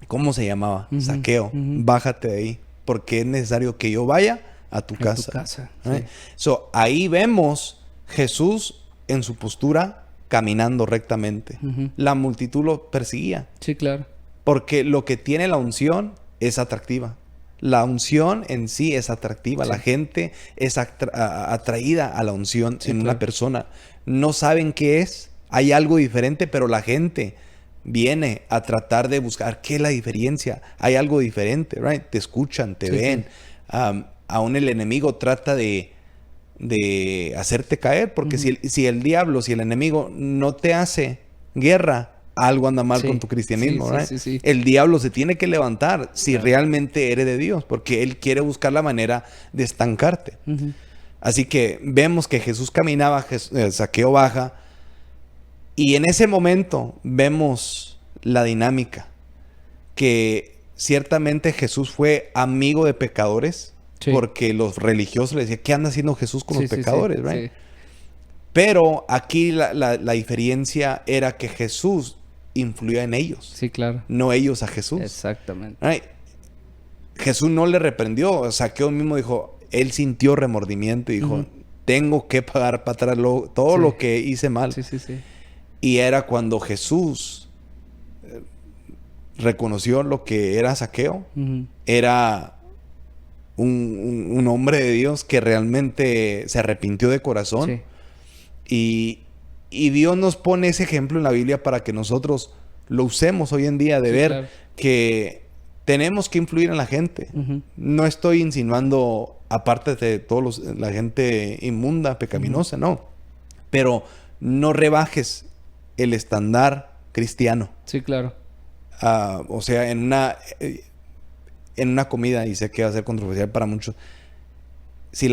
¿Cómo se llamaba? Zaqueo. Bájate de ahí, porque es necesario que yo vaya a tu casa. Right? Sí. So, ahí vemos Jesús en su postura caminando rectamente. La multitud lo perseguía. Sí, claro. Porque lo que tiene la unción es atractiva. La unción en sí es atractiva. Sí. La gente es atraída a la unción en una persona. No saben qué es. Hay algo diferente, pero la gente viene a tratar de buscar qué es la diferencia. Hay algo diferente, right? Te escuchan, te ven. Sí. Aún el enemigo trata de hacerte caer, porque si el diablo, si el enemigo no te hace guerra, algo anda mal con tu cristianismo, right? Sí. El diablo se tiene que levantar si realmente eres de Dios, porque él quiere buscar la manera de estancarte. Así que vemos que Jesús caminaba, Zaqueo baja, y en ese momento vemos la dinámica, que ciertamente Jesús fue amigo de pecadores, porque los religiosos le decían, ¿qué anda haciendo Jesús con los pecadores? Right? Sí. Pero aquí la diferencia era que Jesús influía en ellos. Sí, claro. No ellos a Jesús. Exactamente. Right? Jesús no le reprendió. Zaqueo mismo dijo, él sintió remordimiento y dijo, tengo que pagar para atrás todo lo que hice mal. Sí. Y era cuando Jesús reconoció lo que era Zaqueo. Era un hombre de Dios que realmente se arrepintió de corazón. Sí. Y Dios nos pone ese ejemplo en la Biblia para que nosotros lo usemos hoy en día, de ver que tenemos que influir en la gente. No estoy insinuando, aparte de todos la gente inmunda, pecaminosa, no. Pero no rebajes el estándar cristiano. Sí, claro. O sea, en una comida, y sé que va a ser controversial para muchos, si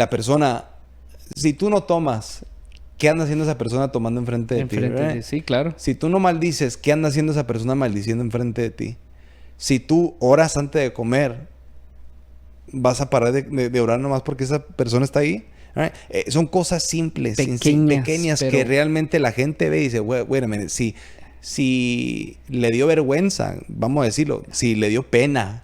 tú no tomas, ¿qué anda haciendo esa persona tomando enfrente de ti? Sí, claro. Si tú no maldices, ¿qué anda haciendo esa persona maldiciendo enfrente de ti? Si tú oras antes de comer, ¿vas a parar de orar nomás porque esa persona está ahí? Son cosas simples, pequeñas pero que realmente la gente ve y dice, wait a minute, si le dio vergüenza, vamos a decirlo, si le dio pena,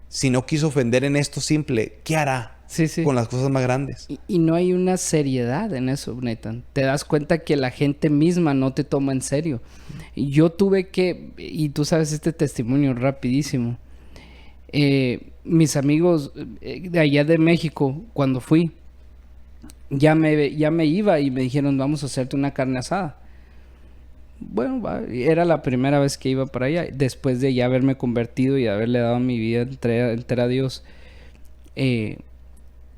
si no quiso ofender en esto simple, ¿qué hará con las cosas más grandes? Y no hay una seriedad en eso, Nathan. Te das cuenta que la gente misma no te toma en serio. Yo tuve que, y tú sabes este testimonio rapidísimo, mis amigos de allá de México, cuando fui, ya me iba y me dijeron, vamos a hacerte una carne asada. Bueno, era la primera vez que iba para allá, después de ya haberme convertido y haberle dado mi vida entera a Dios.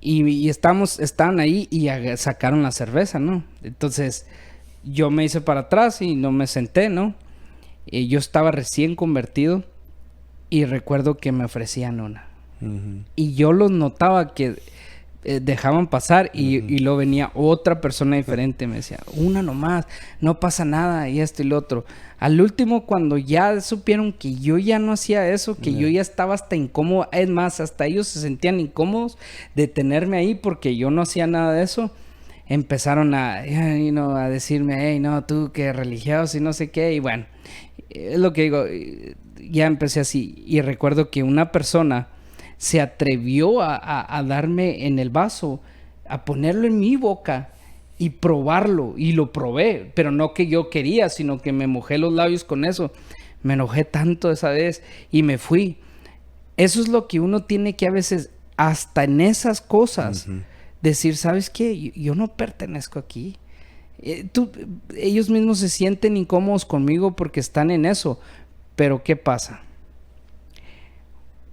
Y estaban ahí y sacaron la cerveza, ¿no? Entonces yo me hice para atrás y no me senté, ¿no? Yo estaba recién convertido y recuerdo que me ofrecían una. Y yo los notaba que dejaban pasar y luego venía otra persona diferente, me decía, una nomás, no pasa nada, y esto y lo otro. Al último, cuando ya supieron que yo ya no hacía eso, que yo ya estaba hasta incómodo, es más, hasta ellos se sentían incómodos de tenerme ahí porque yo no hacía nada de eso, empezaron a decirme, hey, no, tú que religioso y no sé qué, y bueno, es lo que digo, ya empecé así, y recuerdo que una persona se atrevió a darme en el vaso, a ponerlo en mi boca y probarlo. Y lo probé, pero no que yo quería, sino que me mojé los labios con eso. Me enojé tanto esa vez y me fui. Eso es lo que uno tiene que a veces, hasta en esas cosas, decir, ¿sabes qué? Yo no pertenezco aquí. Ellos mismos se sienten incómodos conmigo porque están en eso. Pero ¿qué pasa?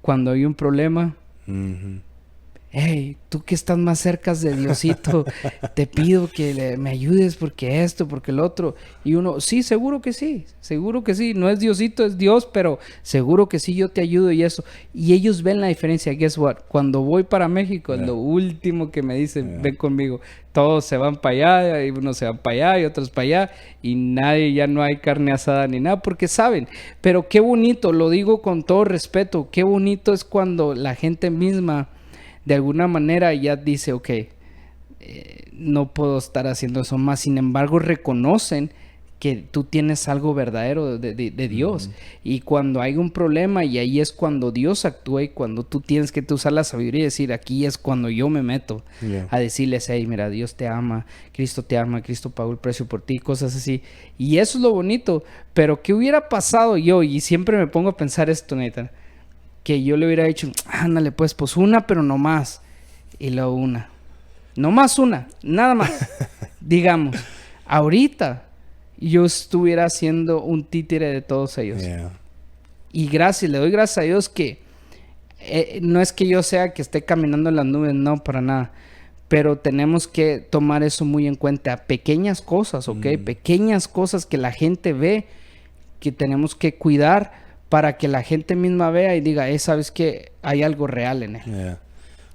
Cuando hay un problema, hey, tú que estás más cerca de Diosito, te pido que me ayudes porque esto, porque el otro. Y uno, sí, seguro que sí. No es Diosito, es Dios, pero seguro que sí, yo te ayudo y eso. Y ellos ven la diferencia. Guess what? Cuando voy para México, es lo último que me dicen, ven conmigo. Todos se van para allá, y unos se van para allá y otros para allá. Y nadie, ya no hay carne asada ni nada, porque saben. Pero qué bonito, lo digo con todo respeto, qué bonito es cuando la gente misma de alguna manera ya dice, ok, no puedo estar haciendo eso más. Sin embargo, reconocen que tú tienes algo verdadero de Dios. Y cuando hay un problema, y ahí es cuando Dios actúa, y cuando tú tienes que usar la sabiduría y decir, aquí es cuando yo me meto a decirles, hey, mira, Dios te ama, Cristo pagó el precio por ti, cosas así. Y eso es lo bonito. Pero ¿qué hubiera pasado yo? Y siempre me pongo a pensar esto, Nathan, que yo le hubiera dicho, ándale, pues una, pero no más. Y luego una. No más una, nada más. Digamos, ahorita yo estuviera siendo un títere de todos ellos. Y le doy gracias a Dios que no es que yo sea que esté caminando en las nubes, no, para nada. Pero tenemos que tomar eso muy en cuenta. Pequeñas cosas, ¿ok? Pequeñas cosas que la gente ve, que tenemos que cuidar para que la gente misma vea y diga, ¿sabes qué? Hay algo real en él.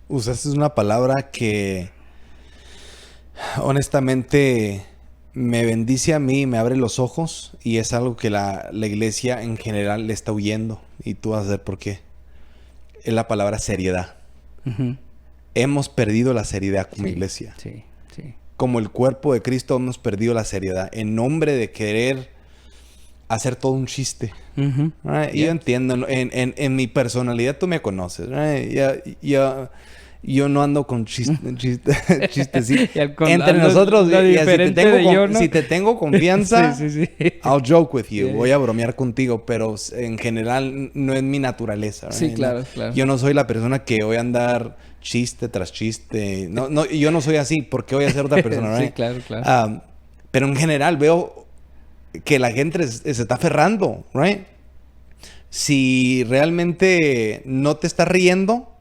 Usaste una palabra que honestamente me bendice a mí, me abre los ojos, y es algo que la iglesia en general le está huyendo, y tú vas a ver por qué. Es la palabra seriedad. Hemos perdido la seriedad como iglesia. Como el cuerpo de Cristo hemos perdido la seriedad en nombre de querer hacer todo un chiste. Yo entiendo, en mi personalidad tú me conoces. Yo no ando con chistecitos. Entre nosotros, si te tengo confianza, I'll joke with you. Voy a bromear contigo, pero en general no es mi naturaleza. Claro. Yo no soy la persona que voy a andar chiste tras chiste. No, yo no soy así. ¿Por qué voy a ser otra persona? Claro. Pero en general veo que la gente se está aferrando, right? Si realmente no te estás riendo,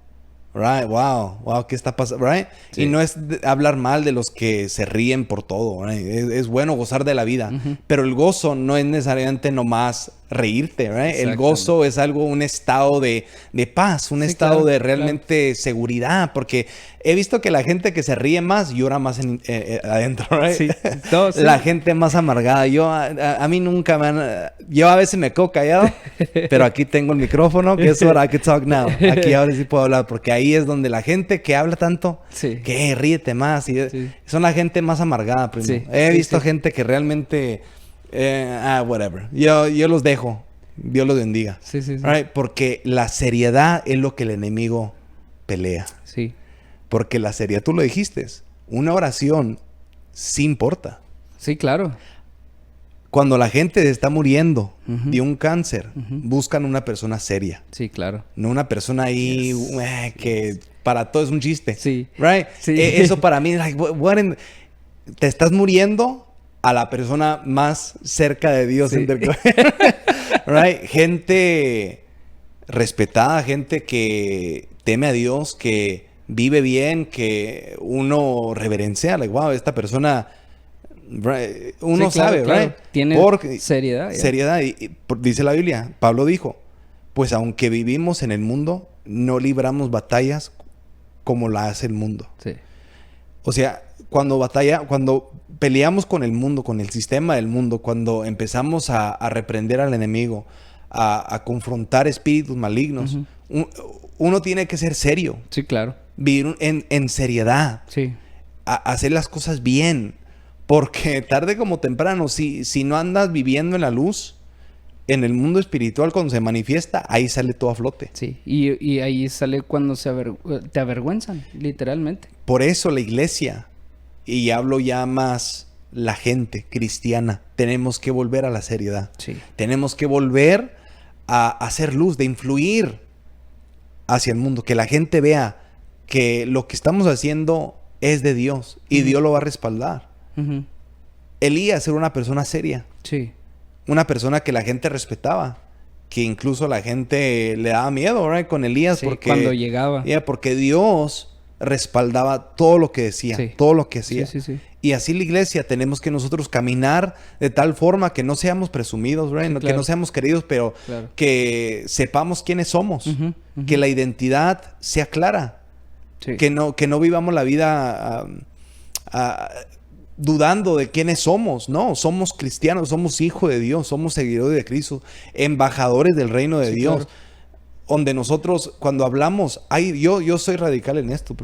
right, wow, ¿qué está pasando? Right? Y no es hablar mal de los que se ríen por todo, right? Es bueno gozar de la vida, pero el gozo no es necesariamente nomás reírte, right? El gozo es un estado de paz, un estado de realmente seguridad, porque he visto que la gente que se ríe más llora más adentro, right? La gente más amargada. A mí nunca me han... Yo a veces me quedo callado, pero aquí tengo el micrófono, que es what I can talk now. Aquí ahora sí puedo hablar, porque ahí es donde la gente que habla tanto, que ríete más, son la gente más amargada, primo. He visto gente que realmente... whatever. Yo los dejo. Dios los bendiga. Right? Porque la seriedad es lo que el enemigo pelea. Porque la seriedad, tú lo dijiste, una oración sí importa. Claro. Cuando la gente está muriendo de un cáncer, buscan una persona seria. Claro. No una persona ahí que para todo es un chiste. Right? Eso para mí, te estás muriendo a la persona más cerca de Dios. Right? Gente respetada, gente que teme a Dios, que vive bien, que uno reverencia. Wow, esta persona... Right? Uno sabe, claro. Right? Tiene seriedad. Seriedad. Dice la Biblia, Pablo dijo, pues aunque vivimos en el mundo, no libramos batallas como la hace el mundo. O sea, cuando peleamos con el mundo, con el sistema del mundo, cuando empezamos a reprender al enemigo, a confrontar espíritus malignos, uno tiene que ser serio. Claro. Vivir en seriedad. A hacer las cosas bien. Porque tarde como temprano, si no andas viviendo en la luz, en el mundo espiritual, cuando se manifiesta, ahí sale todo a flote. Y ahí sale cuando te avergüenzan, literalmente. Por eso la iglesia, y hablo ya más la gente cristiana, tenemos que volver a la seriedad. Tenemos que volver a hacer luz, de influir hacia el mundo. Que la gente vea que lo que estamos haciendo es de Dios y Dios lo va a respaldar. Elías era una persona seria. Una persona que la gente respetaba. Que incluso la gente le daba miedo, ¿verdad? Con Elías. Porque cuando llegaba. Porque Dios respaldaba todo lo que decía. Todo lo que hacía. Y así la iglesia tenemos que nosotros caminar de tal forma que no seamos presumidos, ¿verdad? Que no seamos queridos, pero que sepamos quiénes somos. Que la identidad sea clara. Que no vivamos la vida... dudando de quiénes somos. No, somos cristianos, somos hijos de Dios, somos seguidores de Cristo, embajadores del reino de Dios. Claro. Donde nosotros, cuando hablamos, yo soy radical en esto,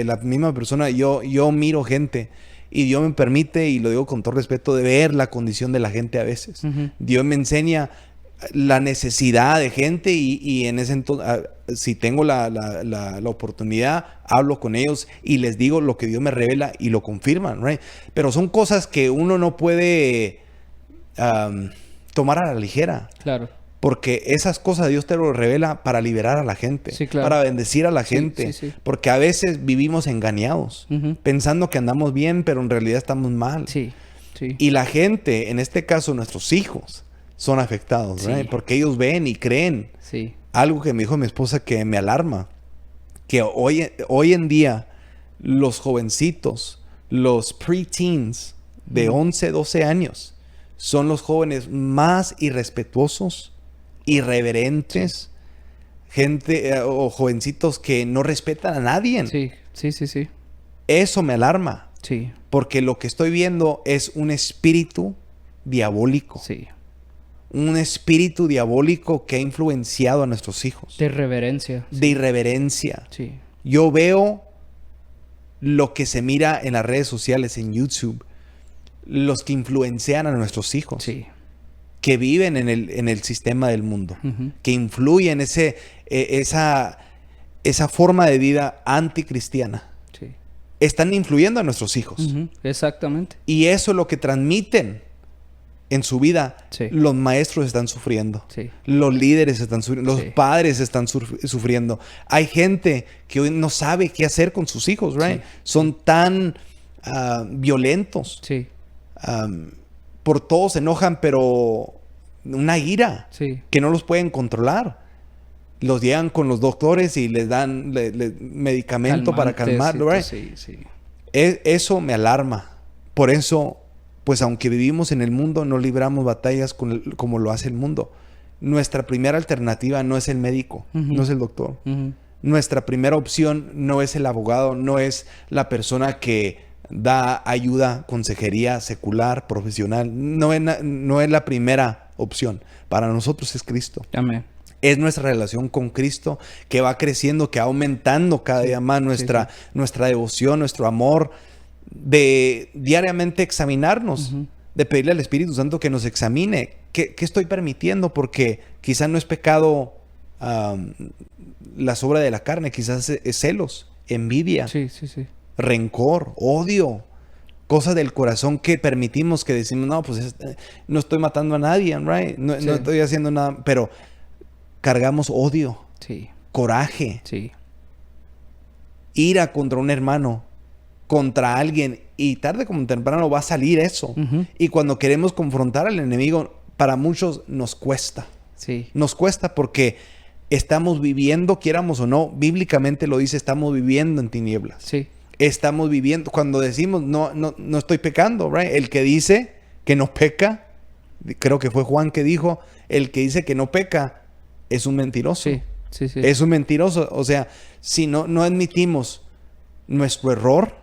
la misma persona, yo miro gente Y Dios me permite, y lo digo con todo respeto, de ver la condición de la gente a veces. Dios me enseña la necesidad de gente y en ese entonces, si tengo la oportunidad, hablo con ellos y les digo lo que Dios me revela y lo confirman, right? Pero son cosas que uno no puede tomar a la ligera. Claro. Porque esas cosas Dios te lo revela para liberar a la gente, Sí, claro. para bendecir a la gente. Sí. Porque a veces vivimos engañados, pensando que andamos bien, pero en realidad estamos mal. Sí. Y la gente, en este caso nuestros hijos, son afectados, right? Porque ellos ven y creen. Sí. Algo que me dijo mi esposa que me alarma, que hoy en día los jovencitos, los preteens de 11, 12 años, son los jóvenes más irrespetuosos, irreverentes, gente o jovencitos que no respetan a nadie. Sí. Eso me alarma. Sí. Porque lo que estoy viendo es un espíritu diabólico. Sí. Un espíritu diabólico que ha influenciado a nuestros hijos. De reverencia. De irreverencia. Sí. Yo veo lo que se mira en las redes sociales, en YouTube. Los que influencian a nuestros hijos. Sí. Que viven en el sistema del mundo. Que influyen esa forma de vida anticristiana. Sí. Están influyendo a nuestros hijos. Exactamente. Y eso es lo que transmiten en su vida. Sí. Los maestros están sufriendo. Sí. Los líderes están sufriendo. Los Sí. padres están sufriendo. Hay gente que hoy no sabe qué hacer con sus hijos, right? Sí. Son tan violentos. Sí. Por todo se enojan, pero una ira Sí. que no los pueden controlar. Los llevan con los doctores y les dan medicamento para calmarlo, right? Sí. Eso me alarma. Por eso, pues aunque vivimos en el mundo, no libramos batallas como lo hace el mundo. Nuestra primera alternativa no es el médico, no es el doctor. Nuestra primera opción no es el abogado, no es la persona que da ayuda, consejería secular, profesional. No es la primera opción. Para nosotros es Cristo. Amén. Es nuestra relación con Cristo que va creciendo, que va aumentando cada día más nuestra devoción, nuestro amor, de diariamente examinarnos, de pedirle al Espíritu Santo que nos examine. ¿Qué estoy permitiendo? Porque quizás no es pecado la obra de la carne, quizás es celos, envidia, Sí. rencor, odio, cosas del corazón que permitimos, que decimos, no, pues no estoy matando a nadie, right? No estoy haciendo nada, pero cargamos odio, coraje, ira contra un hermano, contra alguien, y tarde como temprano va a salir eso. Y cuando queremos confrontar al enemigo, para muchos nos cuesta. Nos cuesta porque estamos viviendo, quieramos o no, bíblicamente lo dice, estamos viviendo en tinieblas. Estamos viviendo, cuando decimos no estoy pecando, right? El que dice que no peca, creo que fue Juan que dijo, el que dice que no peca es un mentiroso. Es un mentiroso. O sea, si no admitimos nuestro error,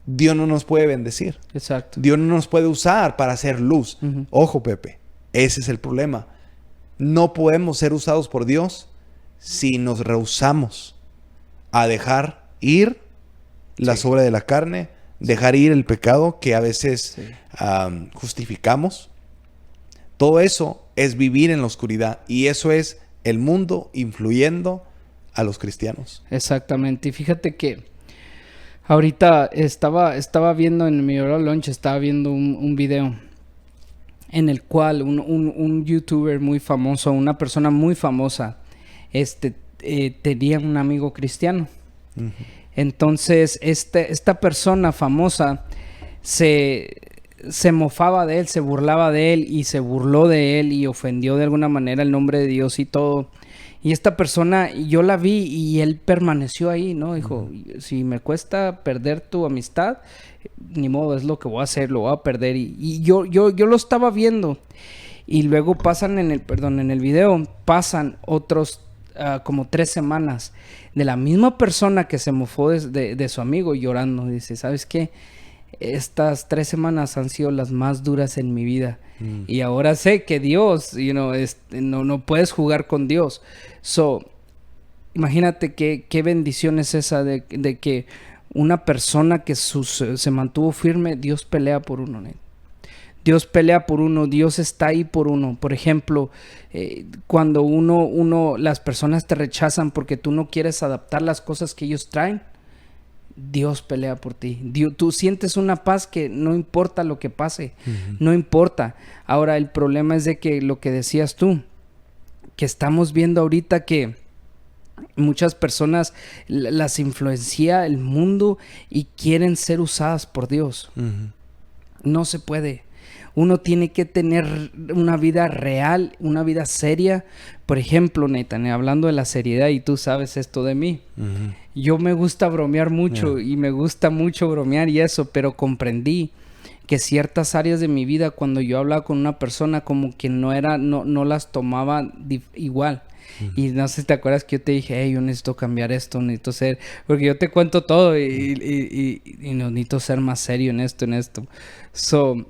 Dios no nos puede bendecir. Exacto. Dios no nos puede usar para hacer luz. Ojo, Pepe, ese es el problema. No podemos ser usados por Dios si nos rehusamos a dejar ir las obras de la carne, dejar ir el pecado que a veces justificamos. Todo eso es vivir en la oscuridad, y eso es el mundo influyendo a los cristianos. Exactamente. Y fíjate que ahorita estaba viendo en mi hora de lunch, estaba viendo un video en el cual un youtuber muy famoso, una persona muy famosa, tenía un amigo cristiano. Entonces, esta persona famosa se mofaba de él, se burlaba de él y se burló de él y ofendió de alguna manera el nombre de Dios y todo. Y esta persona, yo la vi y él permaneció ahí, ¿no? Dijo, si me cuesta perder tu amistad, ni modo, es lo que voy a hacer, lo voy a perder. Y yo lo estaba viendo. Y luego pasan en el video, pasan otros como 3 semanas de la misma persona que se mofó de su amigo llorando. Dice, ¿sabes qué? Estas 3 semanas han sido las más duras en mi vida. Y ahora sé que Dios, no puedes jugar con Dios. So, imagínate qué bendición es esa de que una persona que se mantuvo firme, Dios pelea por uno, Nate. Dios pelea por uno, Dios está ahí por uno. Por ejemplo, cuando las personas te rechazan porque tú no quieres adaptar las cosas que ellos traen, Dios pelea por ti. Tú sientes una paz que no importa lo que pase, no importa. Ahora, el problema es de que lo que decías tú, que estamos viendo ahorita que muchas personas las influencia el mundo y quieren ser usadas por Dios. No se puede. Uno tiene que tener una vida real, una vida seria. Por ejemplo, Nathan, hablando de la seriedad, y tú sabes esto de mí. Yo me gusta bromear mucho y me gusta mucho bromear y eso, pero comprendí que ciertas áreas de mi vida, cuando yo hablaba con una persona, como que no las tomaba igual. Y no sé si te acuerdas que yo te dije, hey, yo necesito cambiar esto, necesito ser... Porque yo te cuento todo y no, necesito ser más serio en esto. So,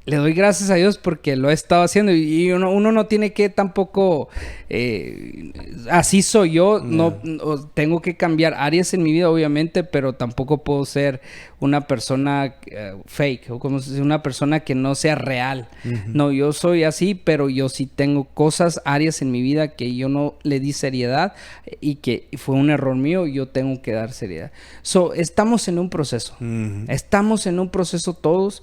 le doy gracias a Dios porque lo he estado haciendo y uno no tiene que tampoco... así soy yo, no tengo que cambiar áreas en mi vida, obviamente, pero tampoco puedo ser una persona fake o como una persona que no sea real. No, yo soy así, pero yo sí tengo cosas, áreas en mi vida que yo no le di seriedad y que fue un error mío, yo tengo que dar seriedad. So, estamos en un proceso. Estamos en un proceso todos.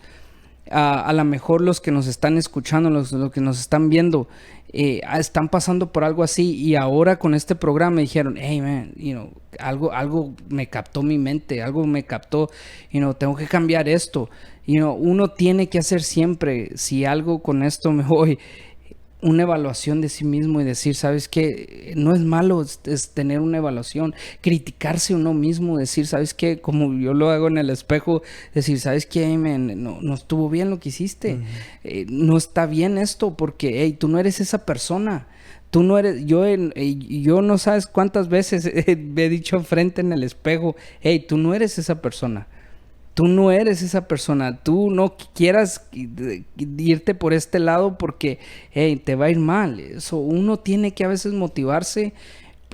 A lo mejor los que nos están escuchando, los que nos están viendo, están pasando por algo así y ahora con este programa dijeron, hey man, algo me captó mi mente, algo me captó, tengo que cambiar esto. Uno tiene que hacer siempre, si algo con esto me voy, una evaluación de sí mismo y decir, ¿sabes qué? No es malo es tener una evaluación, criticarse uno mismo, decir, ¿sabes qué? Como yo lo hago en el espejo, decir, ¿sabes qué? No estuvo bien lo que hiciste, no está bien esto porque, hey, tú no eres esa persona. Tú no eres, yo no sabes cuántas veces me he dicho frente en el espejo, hey, tú no eres esa persona. Tú no eres esa persona. Tú no quieras irte por este lado porque hey, te va a ir mal. Eso, uno tiene que a veces motivarse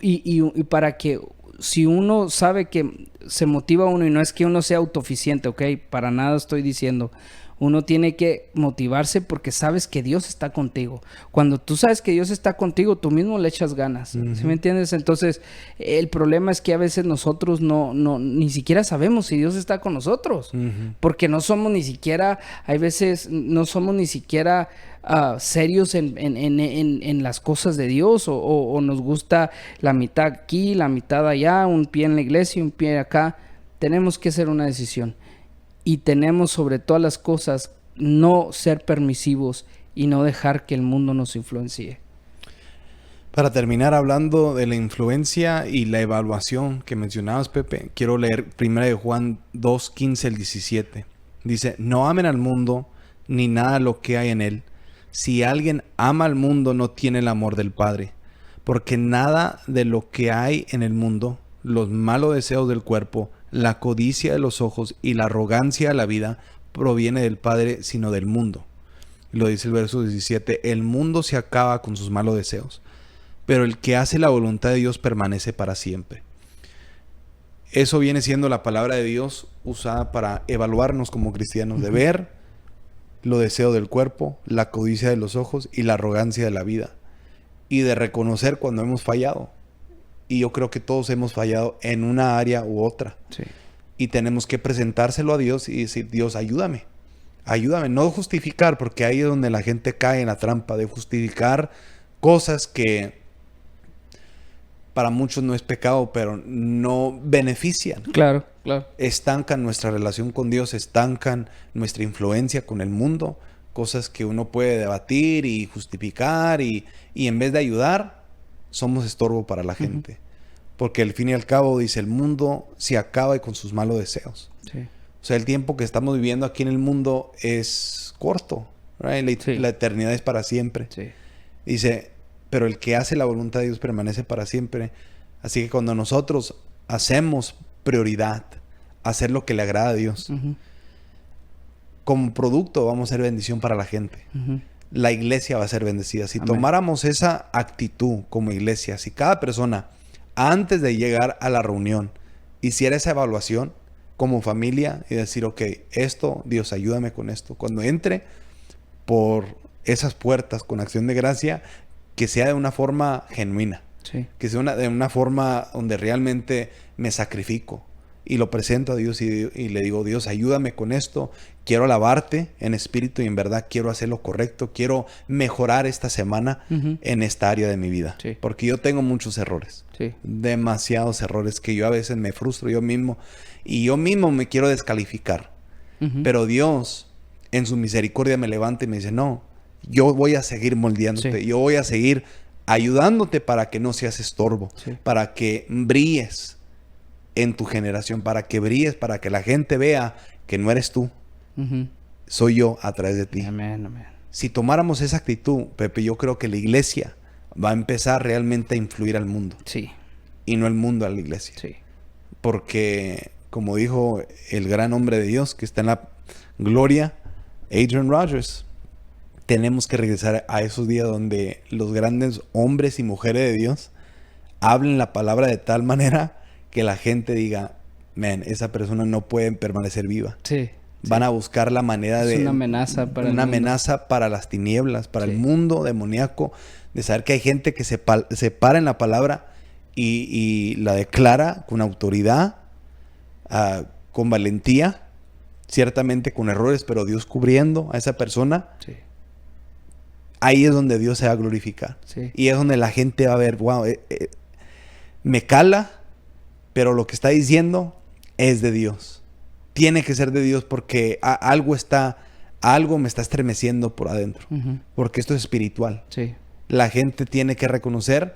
y para que si uno sabe que se motiva uno y no es que uno sea autosuficiente, ¿ok? Para nada estoy diciendo. Uno tiene que motivarse porque sabes que Dios está contigo. Cuando tú sabes que Dios está contigo, tú mismo le echas ganas. ¿Sí me entiendes? Entonces, el problema es que a veces nosotros ni siquiera sabemos si Dios está con nosotros. Porque no somos ni siquiera, hay veces no somos ni siquiera serios en las cosas de Dios o nos gusta la mitad aquí, la mitad allá, un pie en la iglesia, un pie acá. Tenemos que hacer una decisión. Y tenemos sobre todas las cosas no ser permisivos y no dejar que el mundo nos influencie. Para terminar hablando de la influencia y la evaluación que mencionabas, Pepe, quiero leer 1 Juan 2, 15 al 17. Dice, no amen al mundo ni nada lo que hay en él. Si alguien ama al mundo no tiene el amor del Padre, porque nada de lo que hay en el mundo, los malos deseos del cuerpo, la codicia de los ojos y la arrogancia de la vida proviene del Padre, sino del mundo. Lo dice el verso 17, el mundo se acaba con sus malos deseos, pero el que hace la voluntad de Dios permanece para siempre. Eso viene siendo la palabra de Dios usada para evaluarnos como cristianos, de ver los deseos del cuerpo, la codicia de los ojos y la arrogancia de la vida, y de reconocer cuando hemos fallado. Y yo creo que todos hemos fallado en una área u otra. Sí. Y tenemos que presentárselo a Dios y decir, Dios, ayúdame. Ayúdame. No justificar, porque ahí es donde la gente cae en la trampa de justificar cosas que para muchos no es pecado, pero no benefician. Claro, claro. Estancan nuestra relación con Dios, estancan nuestra influencia con el mundo. Cosas que uno puede debatir y justificar y en vez de ayudar, somos estorbo para la gente. Porque al fin y al cabo, dice, el mundo se acaba y con sus malos deseos. Sí. O sea, el tiempo que estamos viviendo aquí en el mundo es corto. Right? La eternidad es para siempre. Sí. Dice, pero el que hace la voluntad de Dios permanece para siempre. Así que cuando nosotros hacemos prioridad, hacer lo que le agrada a Dios, como producto vamos a ser bendición para la gente. La iglesia va a ser bendecida. Si tomáramos esa actitud como iglesia, si cada persona antes de llegar a la reunión hiciera esa evaluación, como familia y decir, ok, esto, Dios, ayúdame con esto. Cuando entre por esas puertas con acción de gracia, que sea de una forma genuina. Sí. Que sea de una forma donde realmente me sacrifico y lo presento a Dios y le digo, Dios, ayúdame con esto. Quiero alabarte en espíritu y en verdad quiero hacer lo correcto. Quiero mejorar esta semana en esta área de mi vida. Sí. Porque yo tengo muchos errores. Sí. Demasiados errores que yo a veces me frustro yo mismo. Y yo mismo me quiero descalificar. Pero Dios, en su misericordia, me levanta y me dice, no, yo voy a seguir moldeándote. Sí. Yo voy a seguir ayudándote para que no seas estorbo. Sí. Para que brilles en tu generación. Para que brilles, para que la gente vea que no eres tú. Soy yo a través de ti. Amén, amén. Si tomáramos esa actitud, Pepe, yo creo que la iglesia va a empezar realmente a influir al mundo. Sí. Y no el mundo a la iglesia. Sí. Porque, como dijo el gran hombre de Dios que está en la gloria, Adrian Rogers, tenemos que regresar a esos días donde los grandes hombres y mujeres de Dios hablen la palabra de tal manera que la gente diga, man, esa persona no puede permanecer viva. Sí. Van a buscar la manera de... Es una amenaza para el mundo. amenaza para las tinieblas, para Sí. el mundo demoníaco, de saber que hay gente que se para en la palabra y la declara con autoridad, con valentía, ciertamente con errores, pero Dios cubriendo a esa persona. Sí. Ahí es donde Dios se va a glorificar. Sí. Y es donde la gente va a ver, wow, me cala, pero lo que está diciendo es de Dios. Tiene que ser de Dios porque algo me está estremeciendo por adentro. Porque esto es espiritual. Sí. La gente tiene que reconocer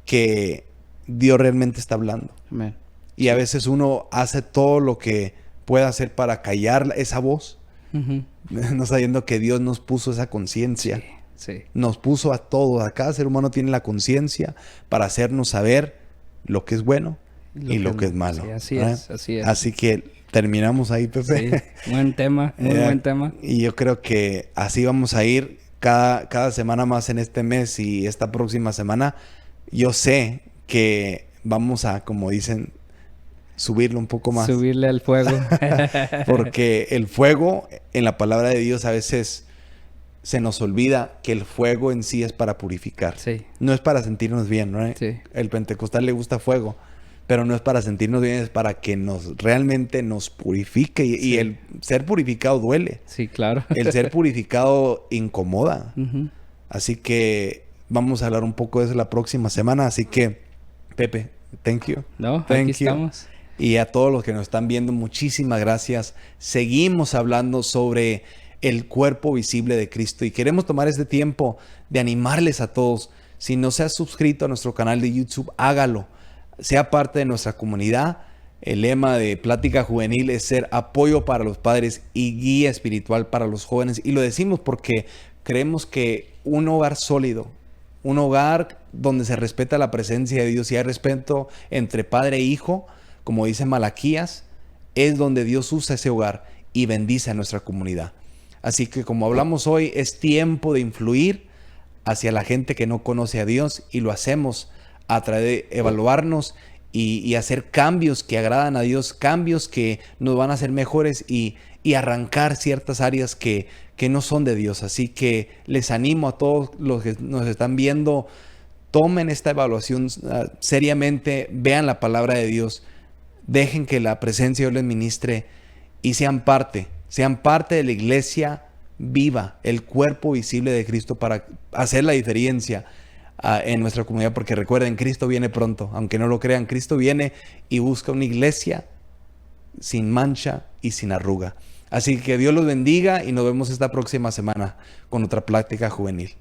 que Dios realmente está hablando. Amén. Y a veces uno hace todo lo que puede hacer para callar esa voz, no sabiendo que Dios nos puso esa conciencia. Sí. Nos puso a todos, a cada ser humano tiene la conciencia para hacernos saber lo que es bueno y lo que es malo. Sí, así ¿verdad? es, así es. Así que terminamos ahí, Pepe. Sí, buen tema, muy buen tema. Y yo creo que así vamos a ir cada semana más en este mes y esta próxima semana. Yo sé que vamos a, como dicen, subirlo un poco más. Subirle al fuego. Porque el fuego en la palabra de Dios a veces se nos olvida que el fuego en sí es para purificar. Sí. No es para sentirnos bien, ¿no? Sí. El pentecostal le gusta fuego, pero no es para sentirnos bien, es para que realmente nos purifique. Y el ser purificado duele. Sí, claro. El ser purificado incomoda. Así que vamos a hablar un poco de eso la próxima semana. Así que, Pepe, thank you. No, Thank aquí you. estamos. Y a todos los que nos están viendo, muchísimas gracias. Seguimos hablando sobre el cuerpo visible de Cristo y queremos tomar este tiempo de animarles a todos. Si no se ha suscrito a nuestro canal de YouTube, hágalo. Sea parte de nuestra comunidad. El lema de Plática Juvenil es ser apoyo para los padres y guía espiritual para los jóvenes. Y lo decimos porque creemos que un hogar sólido, un hogar donde se respeta la presencia de Dios y hay respeto entre padre e hijo, como dice Malaquías, es donde Dios usa ese hogar y bendice a nuestra comunidad. Así que como hablamos hoy, es tiempo de influir hacia la gente que no conoce a Dios y lo hacemos a través de evaluarnos y hacer cambios que agradan a Dios, cambios que nos van a hacer mejores y arrancar ciertas áreas que no son de Dios. Así que les animo a todos los que nos están viendo, tomen esta evaluación seriamente, vean la palabra de Dios, dejen que la presencia de Dios les ministre y sean parte de la iglesia viva, el cuerpo visible de Cristo para hacer la diferencia en nuestra comunidad, porque recuerden, Cristo viene pronto, aunque no lo crean, Cristo viene y busca una iglesia sin mancha y sin arruga. Así que Dios los bendiga y nos vemos esta próxima semana con otra plática juvenil.